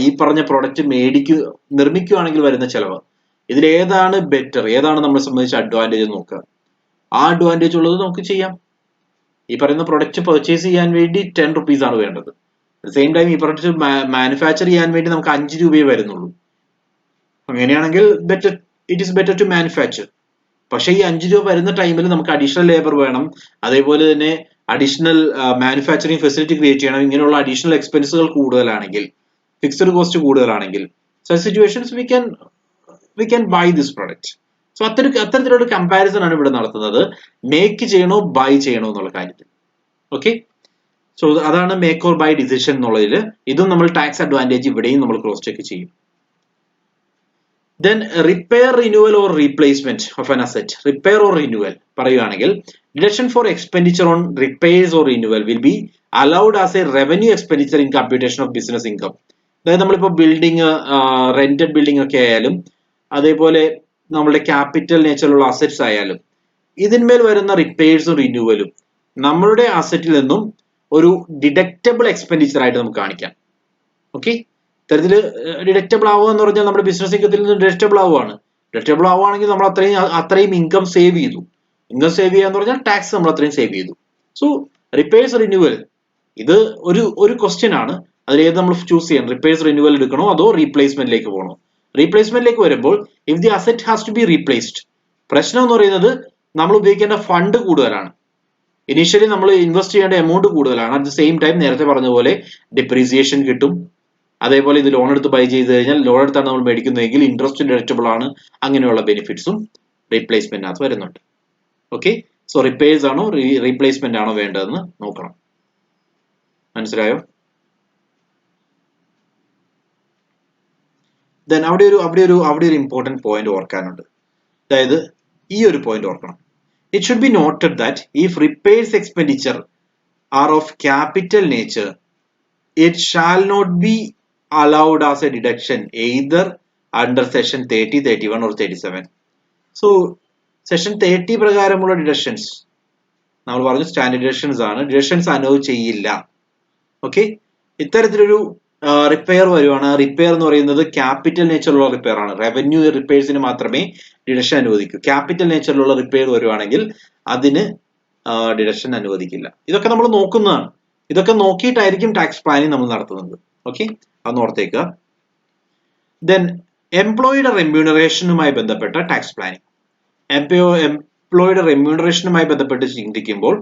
[SPEAKER 1] ഈ പറഞ്ഞ പ്രൊഡക്റ്റ് നിർമ്മിക്കുകയാണെങ്കിൽ വരുന്ന ചെലവ്, ഇതിലേതാണ് ബെറ്റർ, ഏതാണ് നമ്മളെ സംബന്ധിച്ച് അഡ്വാൻറ്റേജ് നോക്കുക. ആ അഡ്വാൻറ്റേജ് ഉള്ളത് നമുക്ക് ചെയ്യാം. ഈ പറയുന്ന പ്രൊഡക്റ്റ് പർച്ചേസ് ചെയ്യാൻ വേണ്ടി 10 rupees ആണ് വേണ്ടത്. സെയിം ടൈം ഈ പ്രൊഡക്റ്റ് മാനുഫാക്ചർ ചെയ്യാൻ വേണ്ടി നമുക്ക് 5 രൂപയെ വരുന്നുള്ളൂ. അങ്ങനെയാണെങ്കിൽ it is better to manufacture. പക്ഷേ ഈ 5 രൂപ വരുന്ന ടൈമിൽ നമുക്ക് അഡീഷണൽ ലേബർ വേണം, അതേപോലെ തന്നെ അഡീഷണൽ മാനുഫാക്ചറിങ് ഫെസിലിറ്റി ക്രിയേറ്റ് ചെയ്യണം. ഇങ്ങനെയുള്ള അഡീഷണൽ എക്സ്പെൻസുകൾ കൂടുതലാണെങ്കിൽ, ഫിക്സഡ് കോസ്റ്റ് കൂടുതലാണെങ്കിൽ, such situations we can buy this product. So അത്തരത്തിലുള്ള കമ്പാരിസൺ ആണ് ഇവിടെ നടത്തുന്നത്, മേക്ക് ചെയ്യണോ ബൈ ചെയ്യണോ എന്നുള്ള കാര്യത്തിൽ. ഓക്കെ, സോ അതാണ് മേക്ക് ഓർ ബൈ ഡിസിഷൻ എന്നുള്ളതിൽ. ഇതും നമ്മൾ ടാക്സ് അഡ്വാൻറ്റേജ് ഇവിടെയും നമ്മൾ ക്രോസ് ചെക്ക് ചെയ്യും. Then repair, renewal or replacement of an asset. Repair or renewal പറയുകയാണെങ്കിൽ deduction for expenditure on repairs or renewal will be allowed as a revenue expenditure in computation of business income. അതായത് നമ്മളിപ്പോൾ building, rented building ഒക്കെ ആയാലും അതേപോലെ നമ്മളുടെ capital നേച്ചറിലുള്ള assets ആയാലും ഇതിന്മേൽ വരുന്ന റിപ്പയേഴ്സും റിന്യൂവലും നമ്മളുടെ അസറ്റിൽ നിന്നും ഒരു ഡിഡക്റ്റബിൾ എക്സ്പെൻഡിച്ചർ ആയിട്ട് നമുക്ക് കാണിക്കാം. ഓക്കെ, ഇത്തരത്തിൽ ഡിഡക്റ്റബിൾ ആവുക എന്ന് പറഞ്ഞാൽ നമ്മുടെ ബിസിനസ് ഇൻകത്തിൽ നിന്ന് ഡിഡക്റ്റബിൾ ആവുകയാണ്. ഡിഡക്റ്റബിൾ ആവുകയാണെങ്കിൽ നമ്മൾ അത്രയും ഇൻകം സേവ് ചെയ്തു. ഇൻകം സേവ് ചെയ്യുക എന്ന് പറഞ്ഞാൽ ടാക്സ് നമ്മൾ അത്രയും സേവ് ചെയ്തു. സോ റിപ്പയേഴ്സ് റിന്യൂവൽ ഇത് ഒരു ക്വസ്റ്റ്യൻ ആണ്. അതിലേത് നമ്മൾ ചൂസ് ചെയ്യണം, റിപ്പയേഴ്സ് റിന്യൂവൽ എടുക്കണോ അതോ റീപ്ലേസ്മെന്റിലേക്ക് പോകണോ. റീപ്ലേസ്മെന്റിലേക്ക് വരുമ്പോൾ if the asset has to be replaced, പ്രശ്നം എന്ന് പറയുന്നത് നമ്മൾ ഉപയോഗിക്കേണ്ട ഫണ്ട് കൂടുതലാണ്. ഇനീഷ്യലി നമ്മൾ ഇൻവെസ്റ്റ് ചെയ്യേണ്ട എമൗണ്ട് കൂടുതലാണ്. അറ്റ് ദ സെയിം ടൈം നേരത്തെ പറഞ്ഞ പോലെ ഡിപ്രീസിയേഷൻ കിട്ടും. അതേപോലെ ഇത് ലോൺ എടുത്ത് ബൈ ചെയ്ത് കഴിഞ്ഞാൽ, ലോൺ എടുത്താണ് നമ്മൾ മേടിക്കുന്നതെങ്കിൽ ഇൻട്രസ്റ്റ് ഡിഡക്റ്റബിൾ ആണ്. അങ്ങനെയുള്ള ബെനിഫിറ്റ്സും റീപ്ലേസ്മെന്റിനകത്ത് വരുന്നുണ്ട്. ഓക്കെ, സോ റിപ്പയേഴ്സ് ആണോ റീപ്ലേസ്മെന്റ് ആണോ വേണ്ടതെന്ന് നോക്കണം. മനസ്സിലായോ? Then അവിടെ ഒരു important point ഓർക്കാനുണ്ട്. അതായത് ഈ ഒരു point ഓർക്കണം. It should be noted that if repairs expenditure are of capital nature, it shall not be allowed as a deduction either under section 30, 31 or 37. So section 30 പ്രകാരമുള്ള deductions നമ്മൾ പറഞ്ഞു standard deductions ആണ്. Deductions hello ചെയ്യില്ല. Okay, ഇത്തരത്തിലൊരു repair വരുവാണ്. Repair എന്ന് പറയുന്നത് capital നേച്ചറിലുള്ള repair ആണ്. റവന്യൂ റിപ്പയേഴ്സിന് മാത്രമേ ഡിഡക്ഷൻ അനുവദിക്കൂ. ക്യാപിറ്റൽ നേച്ചറിലുള്ള റിപ്പയർ വരുവാണെങ്കിൽ അതിന് ഡിഡക്ഷൻ അനുവദിക്കില്ല. ഇതൊക്കെ നമ്മൾ നോക്കുന്നതാണ്. ഇതൊക്കെ നോക്കിയിട്ടായിരിക്കും ടാക്സ് പ്ലാനിങ് നമ്മൾ നടത്തുന്നത്. ഓക്കെ, അതൊന്ന് ഓർത്തേക്കുക. ദെൻ എംപ്ലോയിയുടെ റെമ്യൂണറേഷനുമായി ബന്ധപ്പെട്ട ടാക്സ് പ്ലാനിങ്. എംപ്ലോയിയുടെ റെമ്യൂണറേഷനുമായി ബന്ധപ്പെട്ട് ചിന്തിക്കുമ്പോൾ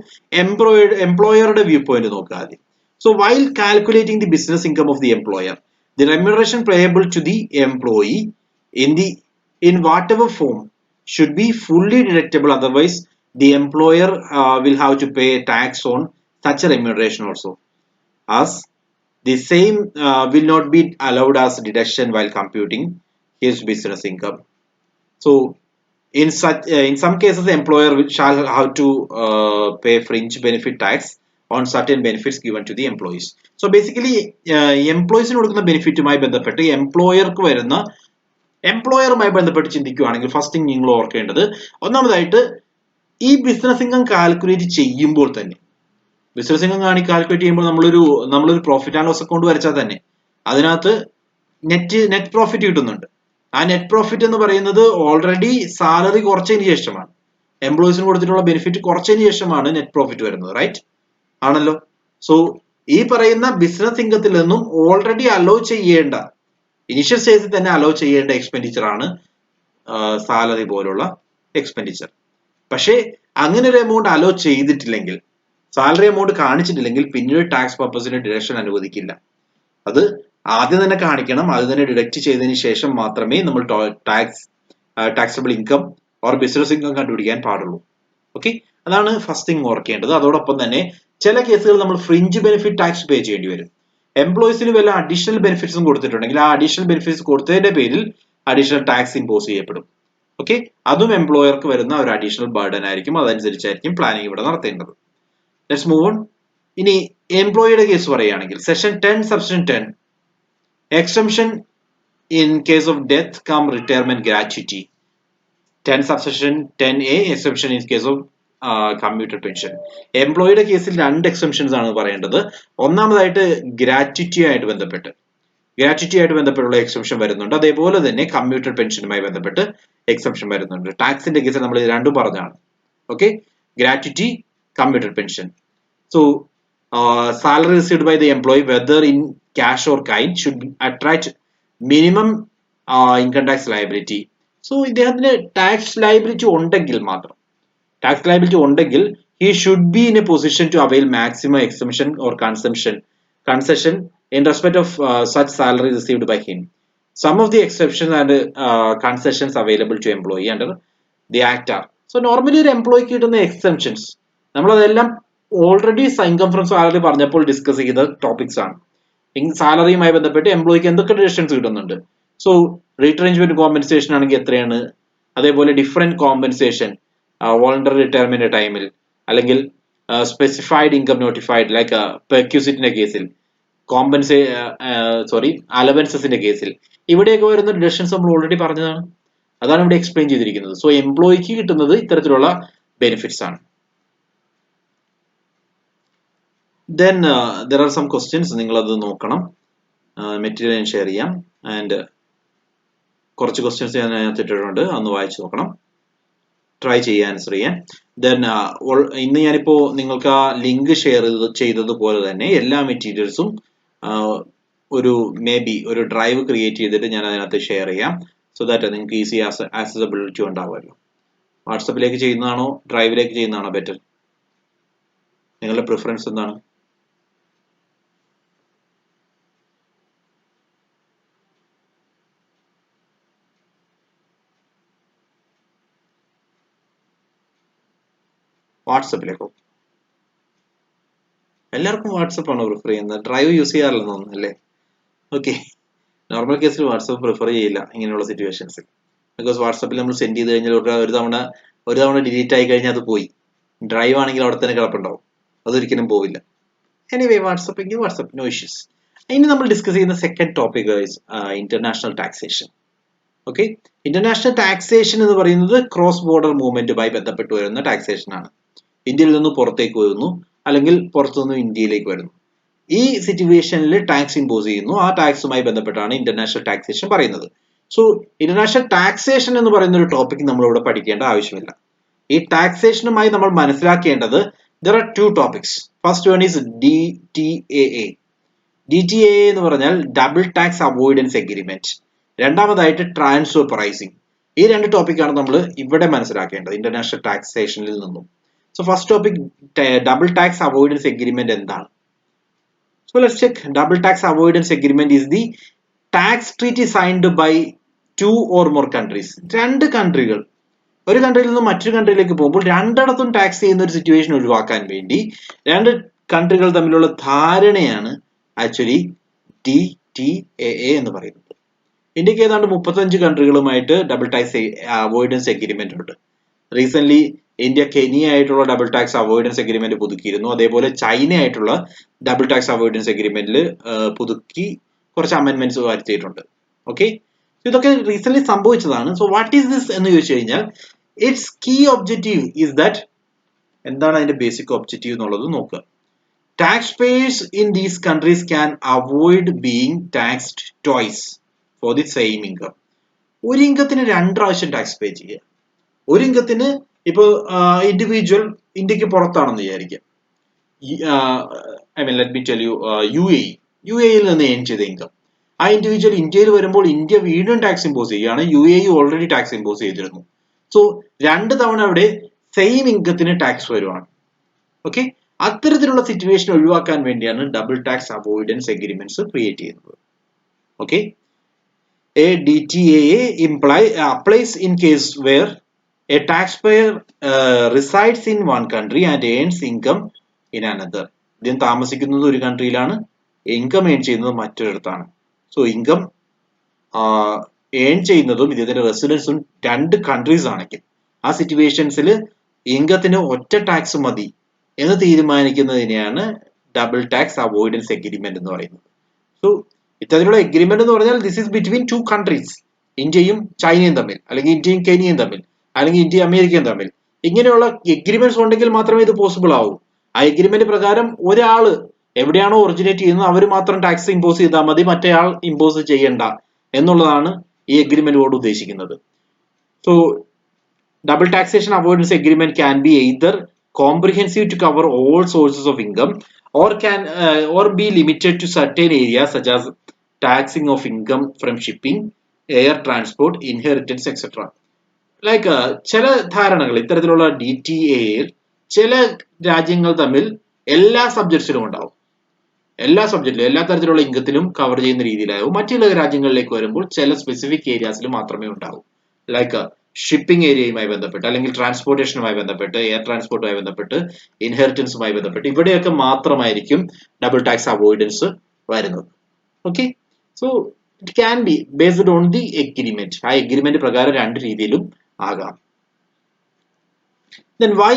[SPEAKER 1] എംപ്ലോയറുടെ വ്യൂ പോയിന്റ് നോക്കുക ആദ്യം. So while calculating the business income of the employer, the remuneration payable to the employee in whatever form should be fully deductible. Otherwise, the employer will have to pay tax on such a remuneration also, as the same will not be allowed as deduction while computing his business income. So in some cases, the employer shall have to pay fringe benefit tax on certain benefits given to the employees. So basically, employees കൊടുക്കുന്ന ബെനിഫിറ്റുമായി ബന്ധപ്പെട്ട് എംപ്ലോയറുമായി ബന്ധപ്പെട്ട് ചിന്തിക്കുകയാണെങ്കിൽ first thing നിങ്ങൾ ഓർക്കേണ്ടത്, ഒന്നാമതായിട്ട് ഈ business income calculate ചെയ്യുമ്പോൾ തന്നെ, ബിസിനസ് ഇൻകം കാൽക്കുലേറ്റ് ചെയ്യുമ്പോൾ നമ്മളൊരു പ്രോഫിറ്റ് ആൻഡ് ലോസ് അക്കൗണ്ട് വരച്ചാൽ തന്നെ അതിനകത്ത് നെറ്റ് പ്രോഫിറ്റ് കിട്ടുന്നുണ്ട്. ആ നെറ്റ് പ്രോഫിറ്റ് എന്ന് പറയുന്നത് ഓൾറെഡി സാലറി കുറച്ചതിന് ശേഷമാണ്, എംപ്ലോയീസിന് കൊടുത്തിട്ടുള്ള ബെനിഫിറ്റ് കുറച്ചതിന് ശേഷമാണ് നെറ്റ് പ്രോഫിറ്റ് വരുന്നത്. റൈറ്റ് ആണല്ലോ? സോ ഈ പറയുന്ന ബിസിനസ് ഇൻകത്തിൽ നിന്നും ഓൾറെഡി അലോ ചെയ്യേണ്ട, ഇനിഷ്യൽ സ്റ്റേജിൽ തന്നെ അലോ ചെയ്യേണ്ട എക്സ്പെൻഡിച്ചർ ആണ് സാലറി പോലുള്ള എക്സ്പെൻഡിച്ചർ. പക്ഷേ അങ്ങനെ ഒരു എമൗണ്ട് അലോ ചെയ്തിട്ടില്ലെങ്കിൽ, സാലറി എമൗണ്ട് കാണിച്ചിട്ടില്ലെങ്കിൽ പിന്നീട് ടാക്സ് പർപ്പസിന് ഡിഡക്ഷൻ അനുവദിക്കില്ല. അത് ആദ്യം തന്നെ കാണിക്കണം. അത് തന്നെ ഡിഡക്ട് ചെയ്തതിന് ശേഷം മാത്രമേ നമ്മൾ taxable income or business income കണ്ടുപിടിക്കാൻ പാടുള്ളൂ. ഓക്കെ, അതാണ് ഫസ്റ്റ് തിങ് ഓർക്കേണ്ടത്. അതോടൊപ്പം തന്നെ ചില കേസുകൾ നമ്മൾ ഫ്രിഞ്ച് ബെനിഫിറ്റ് ടാക്സ് പേ ചെയ്യേണ്ടി വരും. എംപ്ലോയീസിന് വല്ല അഡീഷണൽ ബെനിഫിറ്റ്സും കൊടുത്തിട്ടുണ്ടെങ്കിൽ ആ അഡീഷണൽ ബെനിഫിറ്റ്സ് കൊടുത്തതിന്റെ പേരിൽ അഡീഷണൽ ടാക്സ് ഇമ്പോസ് ചെയ്യപ്പെടും. ഓക്കെ, അതും എംപ്ലോയർക്ക് വരുന്ന ഒരു അഡീഷണൽ ബർഡൻ ആയിരിക്കും. അതനുസരിച്ചായിരിക്കും പ്ലാനിങ് ഇവിടെ നടത്തേണ്ടത്. Let's move on. ഇനി എംപ്ലോയിയുടെ കേസ് പറയുകയാണെങ്കിൽ section 10 subsection 10 exemption in case of death cum retirement gratuity. 10 subsection 10A exemption in case of commuter pension. എംപ്ലോയിയുടെ കേസിൽ 2 എക്സംഷൻസ് ആണ് പറയേണ്ടത്. ഒന്നാമതായിട്ട് ഗ്രാറ്റുറ്റി ആയിട്ട് ബന്ധപ്പെട്ടുള്ള എക്സംഷൻ വരുന്നുണ്ട്. അതേപോലെ തന്നെ കമ്മ്യൂട്ടർ പെൻഷനുമായി ബന്ധപ്പെട്ട് എക്സംഷൻ വരുന്നുണ്ട്. ടാക്സിന്റെ കേസിൽ നമ്മൾ ഇത് രണ്ടും പറഞ്ഞാണ്. Okay, gratuity, commuter pension. So salary received by the employee, whether in cash or kind, should attract minimum income tax liability. So ഇദ്ദേഹത്തിന് ടാക്സ് ലയബിലിറ്റി ഉണ്ടെങ്കിൽ he should be in a position to avail maximum exemption or concession in respect of such salary received by him. Some of the exceptions and concessions available to employee under the act are. So normally ഒരു എംപ്ലോയിക്ക് കിട്ടുന്ന exceptions നമ്മളതെല്ലാം already income from salary പറഞ്ഞപ്പോൾ discuss ചെയ്ത topics ആണ്. സാലറിയുമായി ബന്ധപ്പെട്ട് എംപ്ലോയിക്ക് എന്തൊക്കെ ഡിഡക്ഷൻസ് കിട്ടുന്നുണ്ട്. സോ റീട്രെഞ്ച്മെന്റ് കോമ്പൻസേഷൻ ആണെങ്കിൽ എത്രയാണ്, അതേപോലെ ഡിഫറെന്റ് കോമ്പൻസേഷൻ വോളണ്ടറി റിട്ടയർമെന്റ് ടൈമിൽ, അല്ലെങ്കിൽ സ്പെസിഫൈഡ് ഇൻകം നോട്ടിഫൈഡ് ലൈക്ക് പെർക്യൂസിറ്റിന്റെ കേസിൽ, അലവൻസസിന്റെ കേസിൽ, ഇവിടെയൊക്കെ വരുന്ന ഡിഡക്ഷൻസ് നമ്മൾ ഓൾറെഡി പറഞ്ഞതാണ്. അതാണ് ഇവിടെ എക്സ്പ്ലെയിൻ ചെയ്തിരിക്കുന്നത്. സോ എംപ്ലോയിക്ക് കിട്ടുന്നത് ഇത്തരത്തിലുള്ള ബെനിഫിറ്റ്സ് ആണ്. Then there are some questions. നിങ്ങൾ അത് നോക്കണം. മെറ്റീരിയൽ ഞാൻ ഷെയർ ചെയ്യാം. ആൻഡ് കുറച്ച് ക്വസ്റ്റ്യൻസ് ഞാൻ ഇട്ടിട്ടുണ്ട്, അതൊന്ന് വായിച്ചു നോക്കണം. ട്രൈ ചെയ്യാൻ ആൻസർ ചെയ്യാൻ. ദെൻ ഇന്ന് ഞാനിപ്പോൾ നിങ്ങൾക്ക് ആ ലിങ്ക് ഷെയർ ചെയ്തതുപോലെ തന്നെ എല്ലാ മെറ്റീരിയൽസും ഒരു ഡ്രൈവ് ക്രിയേറ്റ് ചെയ്തിട്ട് ഞാൻ അതിനകത്ത് ഷെയർ ചെയ്യാം. സോ ദാറ്റ് നിങ്ങൾക്ക് ഈസി ആക്സസിബിലിറ്റി ഉണ്ടാവുമല്ലോ. വാട്സപ്പിലേക്ക് ചെയ്യുന്നതാണോ ഡ്രൈവിലേക്ക് ചെയ്യുന്നതാണോ ബെറ്റർ? നിങ്ങളുടെ പ്രിഫറൻസ് എന്താണ്? വാട്സപ്പിലേക്കോ? എല്ലാവർക്കും വാട്സപ്പ് ആണോ പ്രിഫർ ചെയ്യുന്നത്? ഡ്രൈവ് യൂസ് ചെയ്യാറില്ലെന്ന് തോന്നുന്നു അല്ലേ? ഓക്കെ, നോർമൽ കേസിൽ വാട്സപ്പ് പ്രിഫർ ചെയ്യില്ല ഇങ്ങനെയുള്ള സിറ്റുവേഷൻസിൽ. ബിക്കോസ് വാട്സപ്പിൽ നമ്മൾ സെൻഡ് ചെയ്ത് കഴിഞ്ഞാൽ ഒരു തവണ ഡിലീറ്റ് ആയി കഴിഞ്ഞാൽ അത് പോയി. ഡ്രൈവ് ആണെങ്കിൽ അവിടെ തന്നെ കിടപ്പുണ്ടാവും, അതൊരിക്കലും പോവില്ല. എനിവേ വാട്സപ്പ് എങ്കിൽ വാട്സപ്പ്, നോ ഇഷ്യൂസ്. ഇനി നമ്മൾ ഡിസ്കസ് ചെയ്യുന്ന second topic international taxation. Okay, international taxation എന്ന് പറയുന്നത് ക്രോസ് ബോർഡർ മൂവ്മെന്റുമായി ബന്ധപ്പെട്ട് വരുന്ന ടാക്സേഷൻ ആണ്. ഇന്ത്യയിൽ നിന്ന് പുറത്തേക്ക് വരുന്നു, അല്ലെങ്കിൽ പുറത്തുനിന്ന് ഇന്ത്യയിലേക്ക് വരുന്നു. ഈ സിറ്റുവേഷനിൽ ടാക്സ് ഇമ്പോസ് ചെയ്യുന്നു. ആ ടാക്സുമായി ബന്ധപ്പെട്ടാണ് ഇന്റർനാഷണൽ ടാക്സേഷൻ പറയുന്നത്. സോ ഇന്റർനാഷണൽ ടാക്സേഷൻ എന്ന് പറയുന്ന ഒരു ടോപ്പിക് നമ്മൾ ഇവിടെ പഠിക്കേണ്ട ആവശ്യമില്ല. ഈ ടാക്സേഷനുമായി നമ്മൾ മനസ്സിലാക്കേണ്ടത് there are two topics. First one is DTAA. DTAA എന്ന് പറഞ്ഞാൽ ഡബിൾ ടാക്സ് അവോയ്ഡൻസ് എഗ്രിമെന്റ്. രണ്ടാമതായിട്ട് ട്രാൻസ്ഫർ പ്രൈസിംഗ്. ഈ രണ്ട് ടോപ്പിക്കാണ് നമ്മൾ ഇവിടെ മനസ്സിലാക്കേണ്ടത് ഇന്റർനാഷണൽ ടാക്സേഷനിൽ നിന്നും. So first topic, double tax avoidance agreement എന്താണ്? So let's check. Double tax avoidance agreement is the tax treaty signed by two or more countries. രണ്ട് കൺട്രികൾ ഒരു കൺട്രിയിൽ നിന്ന് മറ്റൊരു കൺട്രിയിലേക്ക് പോകുമ്പോൾ രണ്ടിടത്തും ടാക്സ് ചെയ്യുന്ന ഒരു സിറ്റുവേഷൻ ഒഴിവാക്കാൻ വേണ്ടി രണ്ട് കൺട്രികൾ തമ്മിലുള്ള ധാരണയാണ് ആക്ച്വലി DTAA എന്ന് പറയുന്നത്. ഇന്ത്യക്ക് ഏതാണ്ട് 35 കൺട്രികളുമായിട്ട് ഡബിൾ ടാക്സ് അവോയ്ഡൻസ് എഗ്രിമെന്റ് ഉണ്ട്. റീസെന്റ് ഇന്ത്യ കെനിയ ആയിട്ടുള്ള ഡബിൾ ടാക്സ് അവോയ്ഡൻസ് എഗ്രിമെന്റ് പുതുക്കിയിരുന്നു. അതേപോലെ ചൈന ആയിട്ടുള്ള ഡബിൾ ടാക്സ് അവോയ്ഡൻസ് എഗ്രിമെന്റിൽ പുതുക്കി കുറച്ച് അമെന്റ്മെന്റ്സ് വരുത്തിയിട്ടുണ്ട്. ഓക്കെ, ഇതൊക്കെ റീസെന്റ് സംഭവിച്ചതാണ്. സോ വാട്ട് ഈസ് ദിസ് എന്ന് ചോദിച്ചു കഴിഞ്ഞാൽ it's key objective is that, എന്താണ് അതിന്റെ ബേസിക് ഒബ്ജക്റ്റീവ് എന്നുള്ളത് നോക്കുക. Tax payers in these countries can avoid being taxed twice for the same income. ഒരു ഇൻകത്തിന് 2 പ്രാവശ്യം ടാക്സ് പേ ചെയ്യുക. ഒരു ഇൻകത്തിന് ഇപ്പോൾ ഇൻഡിവിജ്വൽ ഇന്ത്യക്ക് പുറത്താണെന്ന് വിചാരിക്കാം. Let me tell you, you എയിൽ നിന്ന് ഏൺ ചെയ്ത ഇൻകം, ആ ഇൻഡിവിജ്വൽ ഇന്ത്യയിൽ വരുമ്പോൾ ഇന്ത്യ വീണ്ടും ടാക്സ് ഇമ്പോസ് ചെയ്യുകയാണ്. UAE ഓൾറെഡി ടാക്സ് ഇമ്പോസ് ചെയ്തിരുന്നു. സോ 2 തവണ അവിടെ സെയിം ഇൻകത്തിന് ടാക്സ് വരുവാണ്. ഓക്കെ, അത്തരത്തിലുള്ള സിറ്റുവേഷൻ ഒഴിവാക്കാൻ വേണ്ടിയാണ് double tax avoidance agreements create ചെയ്യുന്നത്. Okay, a DTAA applies in case where a taxpayer resides in one country and earns income in another. ഇതിന് താമസിക്കുന്നത് ഒരു കൺട്രിയിലാണ്, ഇൻകം ഏൺ ചെയ്യുന്നത് മറ്റൊരിടത്താണ്. സോ ഇൻകം ഏൺ ചെയ്യുന്നതും ഇതിന്റെ റെസിഡൻസും 2 കൺട്രീസ് ആണെങ്കിൽ ആ സിറ്റുവേഷൻസിൽ ഇൻകത്തിന് ഒറ്റ ടാക്സ് മതി എന്ന് തീരുമാനിക്കുന്നതിനെയാണ് ഡബിൾ ടാക്സ് അവോയ്ഡൻസ് എഗ്രിമെന്റ് എന്ന് പറയുന്നത്. സോ ഇത്തരത്തിലുള്ള എഗ്രിമെന്റ് എന്ന് പറഞ്ഞാൽ ദിസ് ഈസ് ബിറ്റ്വീൻ 2 കൺട്രീസ്, ഇന്ത്യയും ചൈനയും തമ്മിൽ, അല്ലെങ്കിൽ ഇന്ത്യയും കെനിയയും തമ്മിൽ, അല്ലെങ്കിൽ ഇന്ത്യയും അമേരിക്കയും തമ്മിൽ. ഇങ്ങനെയുള്ള എഗ്രിമെന്റ്സ് ഉണ്ടെങ്കിൽ മാത്രമേ ഇത് പോസിബിൾ ആവൂ. ആ എഗ്രിമെന്റ് പ്രകാരം ഒരാള് എവിടെയാണോ ഒറിജിനേറ്റ് ചെയ്യുന്നത് അവർ മാത്രം ടാക്സ് ഇമ്പോസ് ചെയ്താൽ മതി, മറ്റേയാൾ ഇമ്പോസ് ചെയ്യണ്ട എന്നുള്ളതാണ് ഈ എഗ്രിമെന്റ് കൊണ്ട് ഉദ്ദേശിക്കുന്നത്. So double taxation avoidance agreement can be either comprehensive to cover all sources of income or be limited to certain areas such as taxing of income from shipping, air transport, inheritance, etc. Like ചില ധാരണകൾ ഇത്തരത്തിലുള്ള DTAയിൽ ചില രാജ്യങ്ങൾ തമ്മിൽ എല്ലാ സബ്ജക്ട്സിലും ഉണ്ടാവും. എല്ലാ തരത്തിലുള്ള ഇൻകത്തിലും കവർ ചെയ്യുന്ന രീതിയിലാവും. മറ്റുള്ള രാജ്യങ്ങളിലേക്ക് വരുമ്പോൾ ചില സ്പെസിഫിക് ഏരിയാസിൽ മാത്രമേ ഉണ്ടാവൂ. ലൈക്ക് ഷിപ്പിംഗ് ഏരിയയുമായി ബന്ധപ്പെട്ട്, അല്ലെങ്കിൽ ട്രാൻസ്പോർട്ടേഷനുമായി ബന്ധപ്പെട്ട്, എയർ ട്രാൻസ്പോർട്ടുമായി ബന്ധപ്പെട്ട്, ഇൻഹെറിറ്റൻസുമായി ബന്ധപ്പെട്ട് ഇവിടെയൊക്കെ മാത്രമായിരിക്കും ഡബിൾ ടാക്സ് അവോയ്ഡൻസ് വരുന്നത്. Okay, so it can be based on the agreement. ആ എഗ്രിമെന്റ് പ്രകാരം 2 രീതിയിലും ആകാം. Then why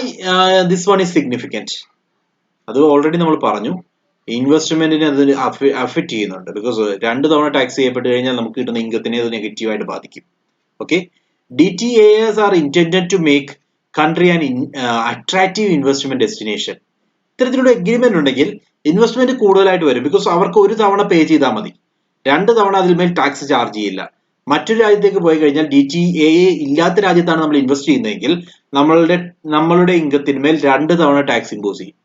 [SPEAKER 1] this one is significant? അത് ഓൾറെഡി നമ്മൾ പറഞ്ഞു, ഇൻവെസ്റ്റ്മെന്റിനെ അത് അഫക്റ്റ് ചെയ്യുന്നുണ്ട്. ബിക്കോസ് 2 തവണ ടാക്സ് ചെയ്യപ്പെട്ട് കഴിഞ്ഞാൽ നമുക്ക് കിട്ടുന്ന ഇൻകത്തിനെ അത് നെഗറ്റീവായിട്ട് ബാധിക്കും. Okay, DTAs are intended to make country an attractive investment destination. ഇത്തരത്തിലുള്ള എഗ്രിമെന്റ് ഉണ്ടെങ്കിൽ ഇൻവെസ്റ്റ്മെന്റ് കൂടുതലായിട്ട് വരും. ബിക്കോസ് അവർക്ക് ഒരു തവണ പേ ചെയ്താൽ മതി, 2 തവണ അതിന്മേൽ ടാക്സ് ചാർജ് ചെയ്യില്ല. മറ്റൊരു രാജ്യത്തേക്ക് പോയി കഴിഞ്ഞാൽ DTAA ഇല്ലാത്ത രാജ്യത്താണ് നമ്മൾ ഇൻവെസ്റ്റ് ചെയ്യുന്നതെങ്കിൽ നമ്മളുടെ ഇൻകത്തിന്മേൽ 2 തവണ ടാക്സ് ഇമ്പോസ് ചെയ്യും.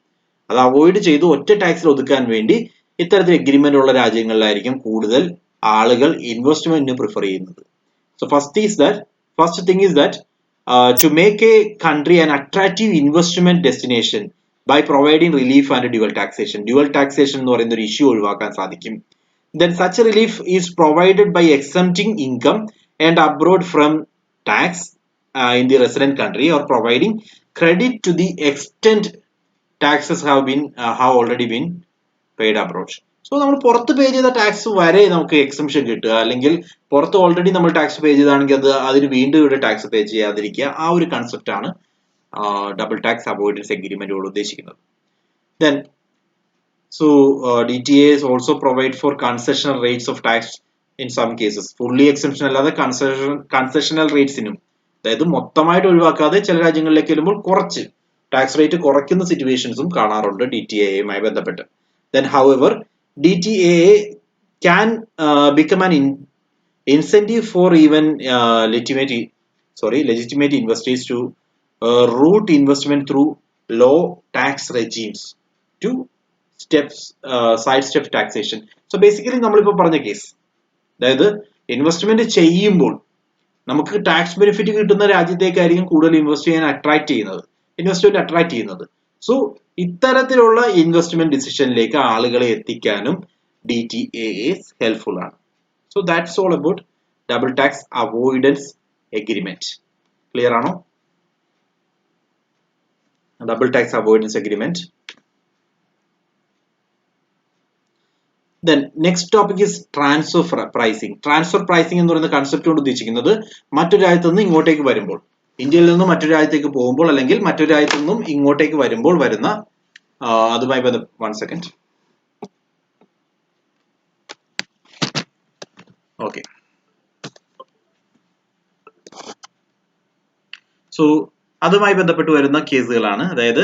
[SPEAKER 1] അത് അവോയ്ഡ് ചെയ്ത് ഒറ്റ ടാക്സിൽ ഒതുക്കാൻ വേണ്ടി ഇത്തരത്തിൽ എഗ്രിമെന്റ് ഉള്ള രാജ്യങ്ങളിലായിരിക്കും കൂടുതൽ ആളുകൾ ഇൻവെസ്റ്റ്മെന്റിന് പ്രിഫർ ചെയ്യുന്നത്. So first thing is that to make a country an attractive investment destination by providing relief and dual taxation. Dual taxation എന്ന് പറയുന്ന ഒരു ഇഷ്യൂ ഒഴിവാക്കാൻ സാധിക്കും. Then such relief is provided by exempting income and abroad from tax in the resident country, or providing credit to the extent taxes have already been paid abroad. So നമ്മൾ പുറത്ത് പേ ചെയ്ത tax വരെ നമുക്ക് exemption കിട്ടുക, അല്ലെങ്കിൽ പുറത്ത് already നമ്മൾ tax പേ ചെയ്താണെങ്കിൽ അതിന് വീണ്ടും ഇവിടെ ടാക്സ് പേ ചെയ്യാതിരിക്കുക, ആ ഒരു കൺസെപ്റ്റ് ആണ് ഡബിൾ ടാക്സ് അവോയ്ഡൻസ് എഗ്രിമെന്റുകൾ ഉദ്ദേശിക്കുന്നത്. Then, so DTAs also provide for concessional rates of tax in some cases. Fully exemption അല്ലാതെ concessional ratesനും, അതായത് മൊത്തമായിട്ട് ഒഴിവാക്കാതെ ചില രാജ്യങ്ങളിലേക്ക് വരുമ്പോൾ കുറച്ച് ടാക്സ് റേറ്റ് കുറയ്ക്കുന്ന സിറ്റുവേഷൻസും കാണാറുണ്ട് DTAയുമായി ബന്ധപ്പെട്ട്. Then, however, DTAA can become an incentive for even legitimate investors to route investment through low tax regimes to sidestep taxation. So basically നമ്മളിപ്പോൾ പറഞ്ഞ കേസ്, അതായത് ഇൻവെസ്റ്റ്മെന്റ് ചെയ്യുമ്പോൾ നമുക്ക് ടാക്സ് ബെനിഫിറ്റ് കിട്ടുന്ന രാജ്യത്തേക്കായിരിക്കും കൂടുതൽ ഇൻവെസ്റ്റ്മെന്റ് അട്രാക്ട് ചെയ്യുന്നത്. സോ ഇത്തരത്തിലുള്ള ഇൻവെസ്റ്റ്മെന്റ് ഡിസിഷനിലേക്ക് ആളുകളെ എത്തിക്കാനും DTAAs ഹെൽപ്ഫുൾ ആണ്. So that's all about double tax avoidance agreement. Clear ആണോ? Double tax avoidance agreement. Then next topic is transfer pricing. Transfer pricing എന്ന് പറയുന്ന കൺസെപ്റ്റ് കൊണ്ട് ഉദ്ദേശിക്കുന്നത് മറ്റൊരു രാജ്യത്ത് നിന്ന് ഇങ്ങോട്ടേക്ക് വരുമ്പോൾ, ഇന്ത്യയിൽ നിന്ന് മറ്റൊരു രാജ്യത്തേക്ക് പോകുമ്പോൾ, അല്ലെങ്കിൽ മറ്റൊരു രാജ്യത്ത് നിന്നും ഇങ്ങോട്ടേക്ക് വരുമ്പോൾ വരുന്ന അതുമായി വൺ സെക്കൻഡ്. ഓക്കെ, സോ അതുമായി ബന്ധപ്പെട്ട് വരുന്ന കേസുകളാണ്. അതായത്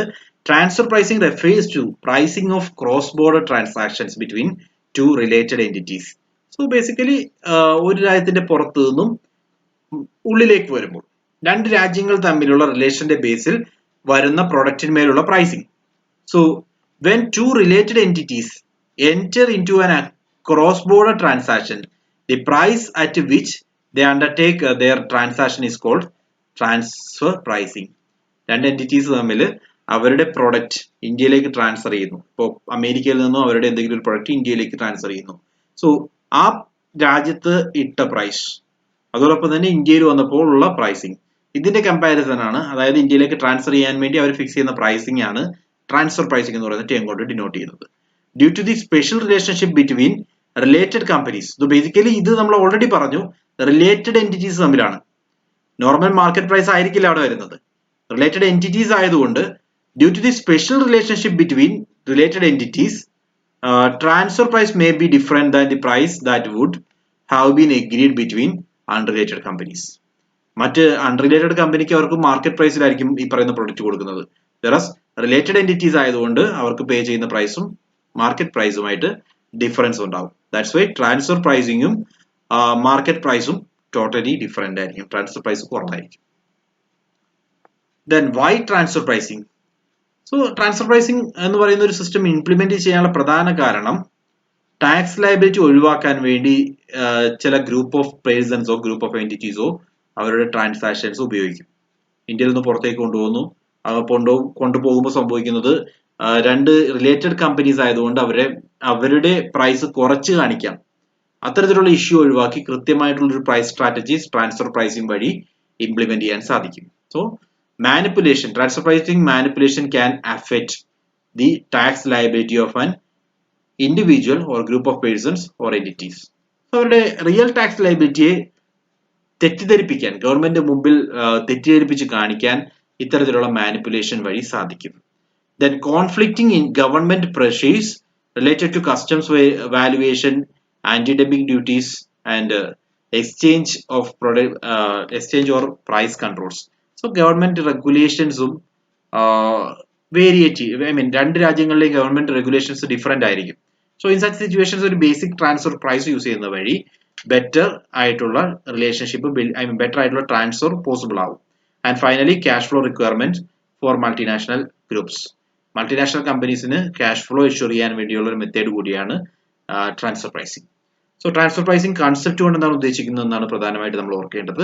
[SPEAKER 1] transfer pricing refers to pricing of cross border transactions between two related entities. So basically ഒരു രാജ്യത്തിന്റെ പുറത്തു നിന്നും ഉള്ളിലേക്ക് വരുമ്പോൾ രണ്ട് രാജ്യങ്ങൾ തമ്മിലുള്ള റിലേഷന്റെ ബേസിൽ വരുന്ന പ്രൊഡക്റ്റിന്മേലുള്ള pricing. So when two related entities enter into an cross border transaction, the price at which they undertake their transaction is called transfer pricing. രണ്ട് എൻറ്റിറ്റീസ് തമ്മിൽ അവരുടെ പ്രൊഡക്റ്റ് ഇന്ത്യയിലേക്ക് ട്രാൻസ്ഫർ ചെയ്യുന്നു. ഇപ്പോൾ അമേരിക്കയിൽ നിന്നും അവരുടെ എന്തെങ്കിലും ഒരു പ്രൊഡക്റ്റ് ഇന്ത്യയിലേക്ക് ട്രാൻസ്ഫർ ചെയ്യുന്നു. സോ ആ രാജ്യത്ത് ഇട്ട പ്രൈസ്, അതോടൊപ്പം തന്നെ ഇന്ത്യയിൽ വന്നപ്പോൾ ഉള്ള പ്രൈസിങ്, ഇതിന്റെ കമ്പാരിസൺ ആണ്. അതായത് ഇന്ത്യയിലേക്ക് ട്രാൻസ്ഫർ ചെയ്യാൻ വേണ്ടി അവർ ഫിക്സ് ചെയ്യുന്ന പ്രൈസിംഗ് ആണ് ട്രാൻസ്ഫർ പ്രൈസിംഗ് എന്ന് പറയുന്ന ടേം കൊണ്ട് ഡിനോട്ട് ചെയ്യുന്നത്. Due to the special relationship between related companies. Basically ഇത് നമ്മൾ ഓൾറെഡി പറഞ്ഞു, റിലേറ്റഡ് എൻറ്റിറ്റീസ് തമ്മിലാണ്. നോർമൽ മാർക്കറ്റ് പ്രൈസ് ആയിരിക്കില്ല അവിടെ വരുന്നത്, റിലേറ്റഡ് എൻറ്റിറ്റീസ് ആയതുകൊണ്ട് due to the special relationship between related entities, transfer price may be different than the price that would have been agreed between unrelated companies. മറ്റ് unrelated കമ്പനിക്ക് അവർക്ക് market പ്രൈസിലായിരിക്കും ഈ പറയുന്ന product കൊടുക്കുന്നത്. whereas റിലേറ്റഡ് എൻറ്റിറ്റീസ് ആയതുകൊണ്ട് അവർക്ക് പേ ചെയ്യുന്ന പ്രൈസും മാർക്കറ്റ് പ്രൈസുമായിട്ട് ഡിഫറൻസ് ഉണ്ടാവും. ദാറ്റ്സ് വൈ ട്രാൻസ്ഫർ പ്രൈസിങ്ങും മാർക്കറ്റ് പ്രൈസും ടോട്ടലി ഡിഫറെന്റ് ആയിരിക്കും. ട്രാൻസ്ഫർ പ്രൈസ് കുറവായിരിക്കും. Then why transfer pricing? So transfer pricing എന്ന് പറയുന്ന ഒരു സിസ്റ്റം ഇംപ്ലിമെന്റ് ചെയ്യാനുള്ള പ്രധാന കാരണം ടാക്സ് ലയബിലിറ്റി ഒഴിവാക്കാൻ വേണ്ടി ചില ഗ്രൂപ്പ് ഓഫ് പേഴ്സൺസോ ഗ്രൂപ്പ് ഓഫ് എൻറ്റിറ്റീസോ അവരുടെ ട്രാൻസാക്ഷൻസ് ഉപയോഗിക്കും. ഇന്ത്യയിൽ നിന്ന് പുറത്തേക്ക് കൊണ്ടുപോകുമ്പോൾ സംഭവിക്കുന്നത് രണ്ട് റിലേറ്റഡ് കമ്പനീസ് ആയതുകൊണ്ട് അവരുടെ പ്രൈസ് കുറച്ച് കാണിക്കാം. അത്തരത്തിലുള്ള ഇഷ്യൂ ഒഴിവാക്കി കൃത്യമായിട്ടുള്ള ഒരു പ്രൈസ് സ്ട്രാറ്റജീസ് ട്രാൻസ്ഫർ പ്രൈസിംഗ് വഴി ഇംപ്ലിമെന്റ് ചെയ്യാൻ സാധിക്കും. So manipulation, transfer pricing manipulation can affect the tax liability of an individual or group of persons or entities. അവരുടെ റിയൽ ടാക്സ് ലയബിലിറ്റിയെ തെറ്റിദ്ധരിപ്പിക്കാൻ, ഗവൺമെന്റ് മുമ്പിൽ തെറ്റിദ്ധരിപ്പിച്ച് കാണിക്കാൻ ഇത്തരത്തിലുള്ള മാനിപ്പുലേഷൻ വഴി സാധിക്കും. Then conflicting in government pressures related to customs valuation, anti-dumping duties and exchange or price controls. So government റെഗുലേഷൻസും രണ്ട് രാജ്യങ്ങളിലെ ഗവൺമെന്റ് റെഗുലേഷൻസ് ഡിഫറെന്റ് ആയിരിക്കും. സോ ഇൻ സച്ച് സിറ്റുവേഷൻസ് ഒരു ബേസിക് ട്രാൻസ്ഫർ പ്രൈസ് യൂസ് ചെയ്യുന്ന വഴി ബെറ്റർ ആയിട്ടുള്ള റിലേഷൻഷിപ്പ് ബെറ്റർ ആയിട്ടുള്ള transfer possible ആവും. And finally cash flow requirement for multinational groups. Multinational കമ്പനീസിന് ക്യാഷ് ഫ്ലോ എഷ്യൂർ ചെയ്യാൻ വേണ്ടിയുള്ള ഒരു മെത്തേഡ് കൂടിയാണ് transfer pricing. So transfer pricing concept കൊണ്ട് എന്താണ് ഉദ്ദേശിക്കുന്നത് എന്നാണ് പ്രധാനമായിട്ട് നമ്മൾ ഓർക്കേണ്ടത്.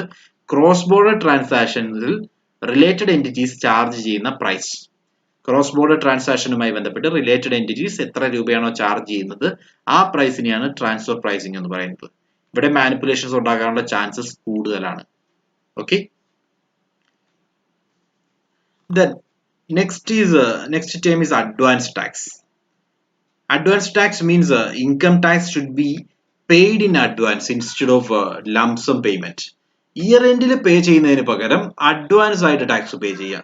[SPEAKER 1] ക്രോസ് ബോർഡർ ട്രാൻസാക്ഷൻസിൽ റിലേറ്റഡ് എൻറ്റിറ്റീസ് ചാർജ് ചെയ്യുന്ന പ്രൈസ്. ക്രോസ് ബോർഡർ ട്രാൻസാക്ഷനുമായി ബന്ധപ്പെട്ട് റിലേറ്റഡ് എൻറ്റിറ്റീസ് എത്ര രൂപയാണോ ചാർജ് ചെയ്യുന്നത് ആ പ്രൈസിനെയാണ് ട്രാൻസ്ഫർ പ്രൈസിംഗ് എന്ന് പറയുന്നത്. ഇവിടെ മാനിപ്പുലേഷൻസ് ഉണ്ടാകാനുള്ള ചാൻസസ് കൂടുതലാണ്. Okay, then next term is advance tax. Advance tax means income tax should be paid in advance instead of lump sum payment. Year endil pay ചെയ്യുന്നതിന് പകരം അഡ്വാൻസ് ആയിട്ട് ടാക്സ് പേ ചെയ്യുക.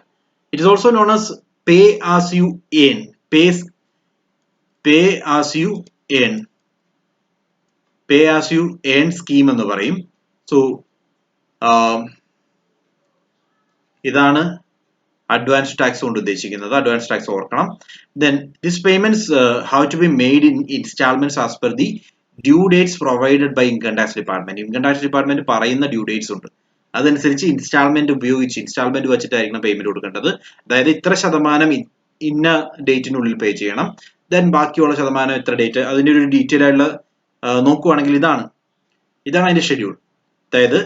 [SPEAKER 1] It is also known as pay as you earn. Pay as you earn. Pay as you earn scheme എന്ന് പറയും. So ഇതാണ് advance tax കൊണ്ട് ഉദ്ദേശിക്കുന്നത്. Advance tax ഓർക്കണം. Then this payments have to be made in installments as per the due dates provided by income tax department. Income tax department പറയുന്ന due dates ഉണ്ട്. അതനുസരിച്ച് instalment ഉപയോഗിച്ച് ഇൻസ്റ്റാൾമെന്റ് വെച്ചിട്ടായിരിക്കണം പേയ്മെന്റ് കൊടുക്കേണ്ടത്. അതായത് ഇത്ര ശതമാനം ഇന്ന ഡേറ്റിനുള്ളിൽ പേ ചെയ്യണം. ദെൻ ബാക്കിയുള്ള ശതമാനം എത്ര ഡേറ്റ്, അതിന്റെ ഒരു ഡീറ്റെയിൽ ആയിട്ടുള്ള നോക്കുവാണെങ്കിൽ ഇതാണ് അതിന്റെ ഷെഡ്യൂൾ. അതായത്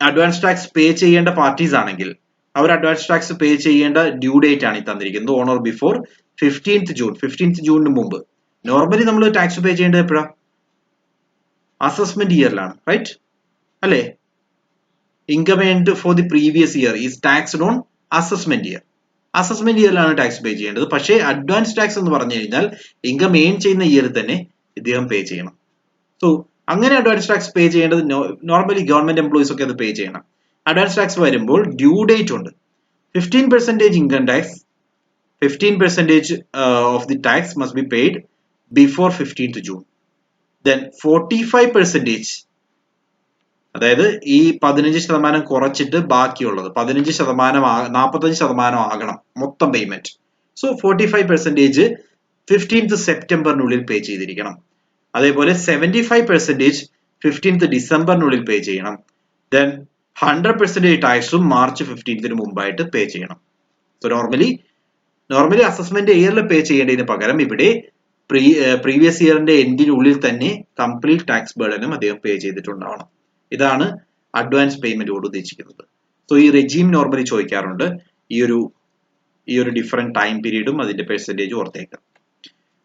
[SPEAKER 1] അഡ്വാൻസ് ടാക്സ് പേ ചെയ്യേണ്ട പാർട്ടീസ് ആണെങ്കിൽ അവർ അഡ്വാൻസ് ടാക്സ് പേ ചെയ്യേണ്ട ഡ്യൂ ഡേറ്റ് ആണ് ഈ തന്നിരിക്കുന്നത്. On or before 15th June. 15th Juneന് മുമ്പ്. നോർമലി നമ്മൾ ടാക്സ് പേ ചെയ്യേണ്ടത് എപ്പോഴാ? അസസ്മെന്റ് ഇയറിലാണ്, റൈറ്റ് അല്ലേ? Income earned for the previous year is taxed on assessment year. Assessment ഇയറിലാണ് ടാക്സ് പേ ചെയ്യേണ്ടത്. പക്ഷേ അഡ്വാൻസ് ടാക്സ് എന്ന് പറഞ്ഞു കഴിഞ്ഞാൽ ഇൻകം ഏൺ ചെയ്യുന്ന ഇയർ തന്നെ ഇദ്ദേഹം പേ ചെയ്യണം. സോ അങ്ങനെ അഡ്വാൻസ് ടാക്സ് പേ ചെയ്യേണ്ടത് നോർമലി ഗവൺമെന്റ് എംപ്ലോയീസ് ഒക്കെ അത് പേ ചെയ്യണം. അഡ്വാൻസ് ടാക്സ് വരുമ്പോൾ ഡ്യൂ ഡേറ്റ് ഉണ്ട്. 15% income tax, 15% of the tax must be paid before 15th June. Then 45%, അതായത് ഈ 15% കുറച്ചിട്ട് ബാക്കിയുള്ളത് 15% 45% ആകണം മൊത്തം പേയ്മെന്റ്. സോ 45% 15th സെപ്റ്റംബറിനുള്ളിൽ പേ ചെയ്തിരിക്കണം. അതേപോലെ 75% 15th ഡിസംബറിനുള്ളിൽ പേ ചെയ്യണം. ദെൻ 100% ടാക്സും മാർച്ച് 15th മുമ്പായിട്ട് പേ ചെയ്യണം. സോ നോർമലി അസസ്മെന്റ് ഇയറിൽ പേ ചെയ്യേണ്ടതിന് പകരം ഇവിടെ പ്രീവിയസ് ഇയറിന്റെ എൻഡിനുള്ളിൽ തന്നെ കംപ്ലീറ്റ് ടാക്സ് ബേർഡനും അദ്ദേഹം പേ ചെയ്തിട്ടുണ്ടാവണം. ഇതാണ് അഡ്വാൻസ് പേയ്മെന്റ് കൊണ്ട് ഉദ്ദേശിക്കുന്നത്. സോ ഈ റെജീം നോർമലി ചോദിക്കാറുണ്ട്. ഈ ഒരു ഡിഫറെന്റ് ടൈം പീരീഡും അതിന്റെ പെർസെന്റേജും ഓർത്തേക്കാം.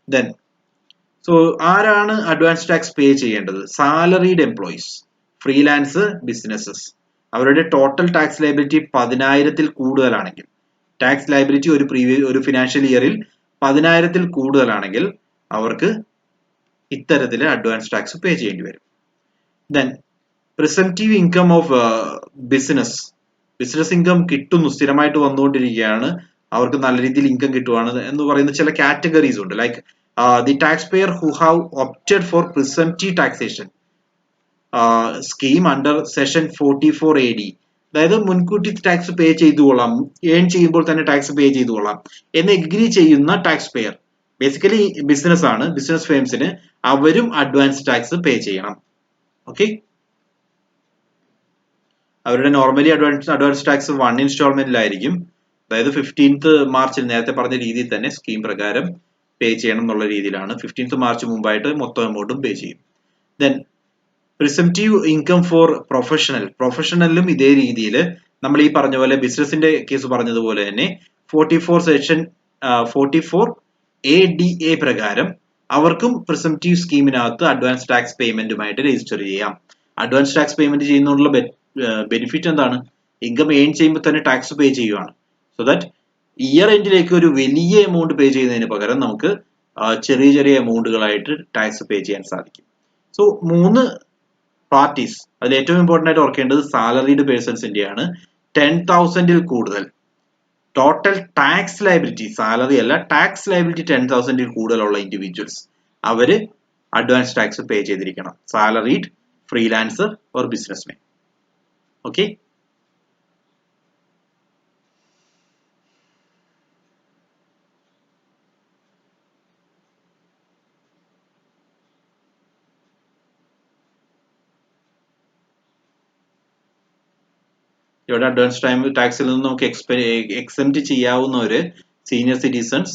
[SPEAKER 1] ദെൻ സോ ആരാണ് അഡ്വാൻസ് ടാക്സ് പേ ചെയ്യേണ്ടത്? Salaried employees, freelance, businesses. അവരുടെ ടോട്ടൽ ടാക്സ് ലയബിലിറ്റി 10,000-ൽ കൂടുതലാണെങ്കിൽ, ടാക്സ് ലയബിലിറ്റി ഒരു ഫിനാൻഷ്യൽ ഇയറിൽ 10,000-ൽ കൂടുതലാണെങ്കിൽ അവർക്ക് ഇത്തരത്തിൽ അഡ്വാൻസ് ടാക്സ് പേ ചെയ്യേണ്ടി വരും. Then presumptive income of business income കിട്ടുന്നു, സ്ഥിരമായിട്ട് വന്നുകൊണ്ടിരിക്കുകയാണ്, അവർക്ക് നല്ല രീതിയിൽ ഇൻകം കിട്ടുവാണ് എന്ന് പറയുന്ന ചില കാറ്റഗറീസ് ഉണ്ട്. Like the tax payer who have opted for presumptive taxation scheme under section 44 AD. അതായത് മുൻകൂട്ടി ടാക്സ് പേ ചെയ്തുകൊള്ളാം, ഏൺ ചെയ്യുമ്പോൾ തന്നെ ടാക്സ് പേ ചെയ്തുകൊള്ളാം എന്ന് എഗ്രി ചെയ്യുന്ന ടാക്സ് പേയർ, ബേസിക്കലി ബിസിനസ് ആണ്, ബിസിനസ് ഫേംസിന് അവരും അഡ്വാൻസ് ടാക്സ് പേ ചെയ്യണം. ഓക്കെ, അവരുടെ നോർമലി അഡ്വാൻസ് ടാക്സ് 1 ഇൻസ്റ്റാൾമെന്റിലായിരിക്കും. അതായത് 15th മാർച്ചിൽ നേരത്തെ പറഞ്ഞ രീതിയിൽ തന്നെ സ്കീം പ്രകാരം പേ ചെയ്യണം എന്നുള്ള രീതിയിലാണ്. 15th മാർച്ച് മുമ്പായിട്ട് മൊത്തം എമൗണ്ടും പേ ചെയ്യും. ദെൻ പ്രിസംപ്റ്റീവ് ഇൻകം ഫോർ പ്രൊഫഷണലിലും ഇതേ രീതിയിൽ നമ്മൾ ഈ പറഞ്ഞ പോലെ ബിസിനസിന്റെ കേസ് പറഞ്ഞതുപോലെ തന്നെ 44 ADA പ്രകാരം അവർക്കും പ്രിസംപ്റ്റീവ് സ്കീമിനകത്ത് അഡ്വാൻസ് ടാക്സ് പേയ്മെന്റുമായിട്ട് രജിസ്റ്റർ ചെയ്യാം. അഡ്വാൻസ് ടാക്സ് പേയ്മെന്റ് ചെയ്യുന്നതിനുള്ള ബെനിഫിറ്റ് എന്താണ്? ഇൻകം ഏൺ ചെയ്യുമ്പോൾ തന്നെ ടാക്സ് പേ ചെയ്യുവാണ്. സോ ദാറ്റ് ഇയർ എൻഡിലേക്ക് ഒരു വലിയ എമൗണ്ട് പേ ചെയ്യുന്നതിന് പകരം നമുക്ക് ചെറിയ ചെറിയ എമൗണ്ടുകളായിട്ട് ടാക്സ് പേ ചെയ്യാൻ സാധിക്കും. സോ 3 പാർട്ടീസ്, അതിൽ ഏറ്റവും ഇമ്പോർട്ടന്റ് ആയിട്ട് ഓർക്കേണ്ടത് സാലറീഡ് പേഴ്സൺസിന്റെയാണ്. 10,000-ൽ കൂടുതൽ ടോട്ടൽ ടാക്സ് ലയബിലിറ്റി, സാലറി അല്ല, ടാക്സ് ലയബിലിറ്റി 10,000-ൽ കൂടുതലുള്ള ഇൻഡിവിജ്വൽസ് അവര് അഡ്വാൻസ് ടാക്സ് പേ ചെയ്തിരിക്കണം. Salaried, freelancer or businessman. Okay, ഇവിടെ അഡ്വാൻസ് ടാക്സിൽ നിന്ന് നമുക്ക് എക്സെംപ്റ്റ് ചെയ്യാവുന്നവര് സീനിയർ സിറ്റിസൺസ്,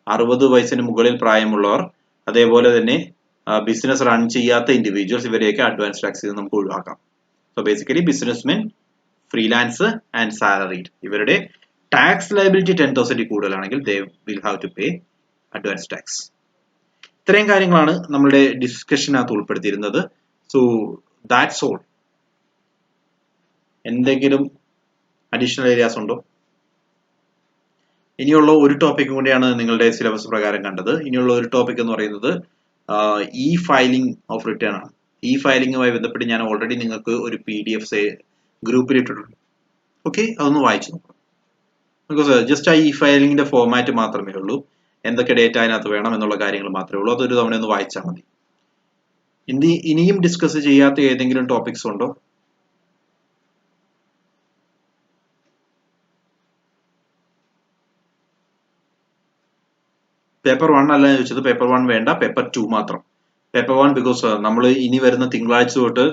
[SPEAKER 1] 60 വയസ്സിന് മുകളിൽ പ്രായമുള്ളവർ, അതേപോലെ തന്നെ ബിസിനസ് റൺ ചെയ്യാത്ത ഇൻഡിവിജ്വൽസ്, ഇവരെയൊക്കെ അഡ്വാൻസ് ടാക്സിൽ നിന്ന് നമുക്ക് ഒഴിവാക്കാം. So basically businessmen, freelance and salaried, ഇവരുടെ ടാക്സ് ലയബിലിറ്റി 10,000-ൽ കൂടുതലാണെങ്കിൽ they will have to pay advance tax. ഇത്രയും കാര്യങ്ങളാണ് നമ്മുടെ ഡിസ്കഷനകത്ത് ഉൾപ്പെടുത്തിയിരുന്നത്. So that's all. എന്തെങ്കിലും അഡീഷണൽ ഏരിയാസ് ഉണ്ടോ? ഇനിയുള്ള ഒരു ടോപ്പിക് കൂടിയാണ് നിങ്ങളുടെ സിലബസ് പ്രകാരം കണ്ടത്. ഇനിയുള്ള ഒരു ടോപ്പിക് എന്ന് പറയുന്നത് ഇ ഫയലിംഗ് ഓഫ് റിട്ടേൺ ആണ്. ഇ ഫയലിംഗുമായി ബന്ധപ്പെട്ട് ഞാൻ ഓൾറെഡി നിങ്ങൾക്ക് ഒരു PDF ഗ്രൂപ്പിൽ ഇട്ടിട്ടുണ്ട്. ഓക്കെ, അതൊന്ന് വായിച്ചു നോക്കാം. ബിക്കോസ് ജസ്റ്റ് ആ ഇ ഫയലിംഗിന്റെ ഫോർമാറ്റ് മാത്രമേ ഉള്ളൂ, എന്തൊക്കെ ഡേറ്റ അതിനകത്ത് വേണം എന്നുള്ള കാര്യങ്ങൾ മാത്രമേ ഉള്ളൂ. അതൊരു തവണ ഒന്ന് വായിച്ചാൽ മതി. ഇനിയും ഡിസ്കസ് ചെയ്യാത്ത ഏതെങ്കിലും ടോപ്പിക്സ് ഉണ്ടോ? പേപ്പർ 1 അല്ല ചോദിച്ചത്, പേപ്പർ 1 വേണ്ട, പേപ്പർ 2 മാത്രം. പേപ്പർ 1 ബിക്കോസ് നമ്മൾ ഇനി വരുന്ന തിങ്കളാഴ്ച തൊട്ട്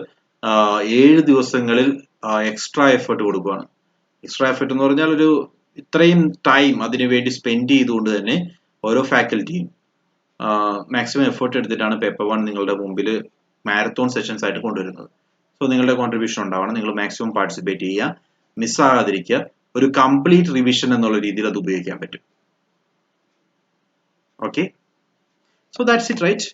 [SPEAKER 1] 7 ദിവസങ്ങളിൽ എക്സ്ട്രാ എഫേർട്ട് കൊടുക്കുകയാണ്. എക്സ്ട്രാ എഫേർട്ട് എന്ന് പറഞ്ഞാൽ ഒരു ഇത്രയും ടൈം അതിനു വേണ്ടി സ്പെൻഡ് ചെയ്തുകൊണ്ട് തന്നെ ഓരോ ഫാക്കൽറ്റിയും മാക്സിമം എഫേർട്ട് എടുത്തിട്ടാണ് പേപ്പർ 1 നിങ്ങളുടെ മുമ്പിൽ മാരത്തോൺ സെഷൻസ് ആയിട്ട് കൊണ്ടുവരുന്നത്. സോ നിങ്ങളുടെ കോൺട്രിബ്യൂഷൻ ഉണ്ടാവണം. നിങ്ങൾ മാക്സിമം പാർട്ടിസിപ്പേറ്റ് ചെയ്യുക, മിസ്സാകാതിരിക്കുക. ഒരു കംപ്ലീറ്റ് റിവിഷൻ എന്നുള്ള രീതിയിൽ അത് ഉപയോഗിക്കാൻ പറ്റും. Okay, so that's it, right?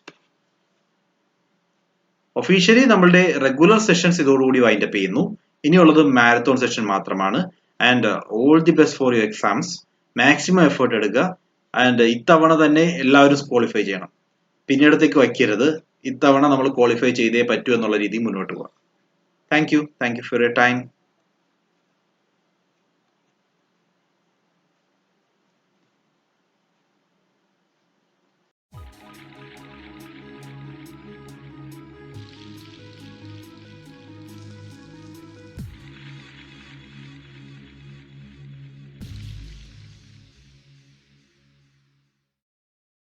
[SPEAKER 1] Officially നമ്മളുടെ റെഗുലർ സെഷൻസ് ഇതോടുകൂടി വൈൻഡപ്പ് ചെയ്യുന്നു. ഇനിയുള്ളത് മാരത്തോൺ സെഷൻ മാത്രമാണ്. And all the best for your exams. Maximum effort എടുക്കുക. ആൻഡ് ഇത്തവണ തന്നെ എല്ലാവരും ക്വാളിഫൈ ചെയ്യണം. പിന്നീടത്തേക്ക് വയ്ക്കരുത്. ഇത്തവണ നമ്മൾ ക്വാളിഫൈ ചെയ്തേ പറ്റൂ എന്നുള്ള രീതിയിൽ മുന്നോട്ട് പോകാം. Thank you for your time.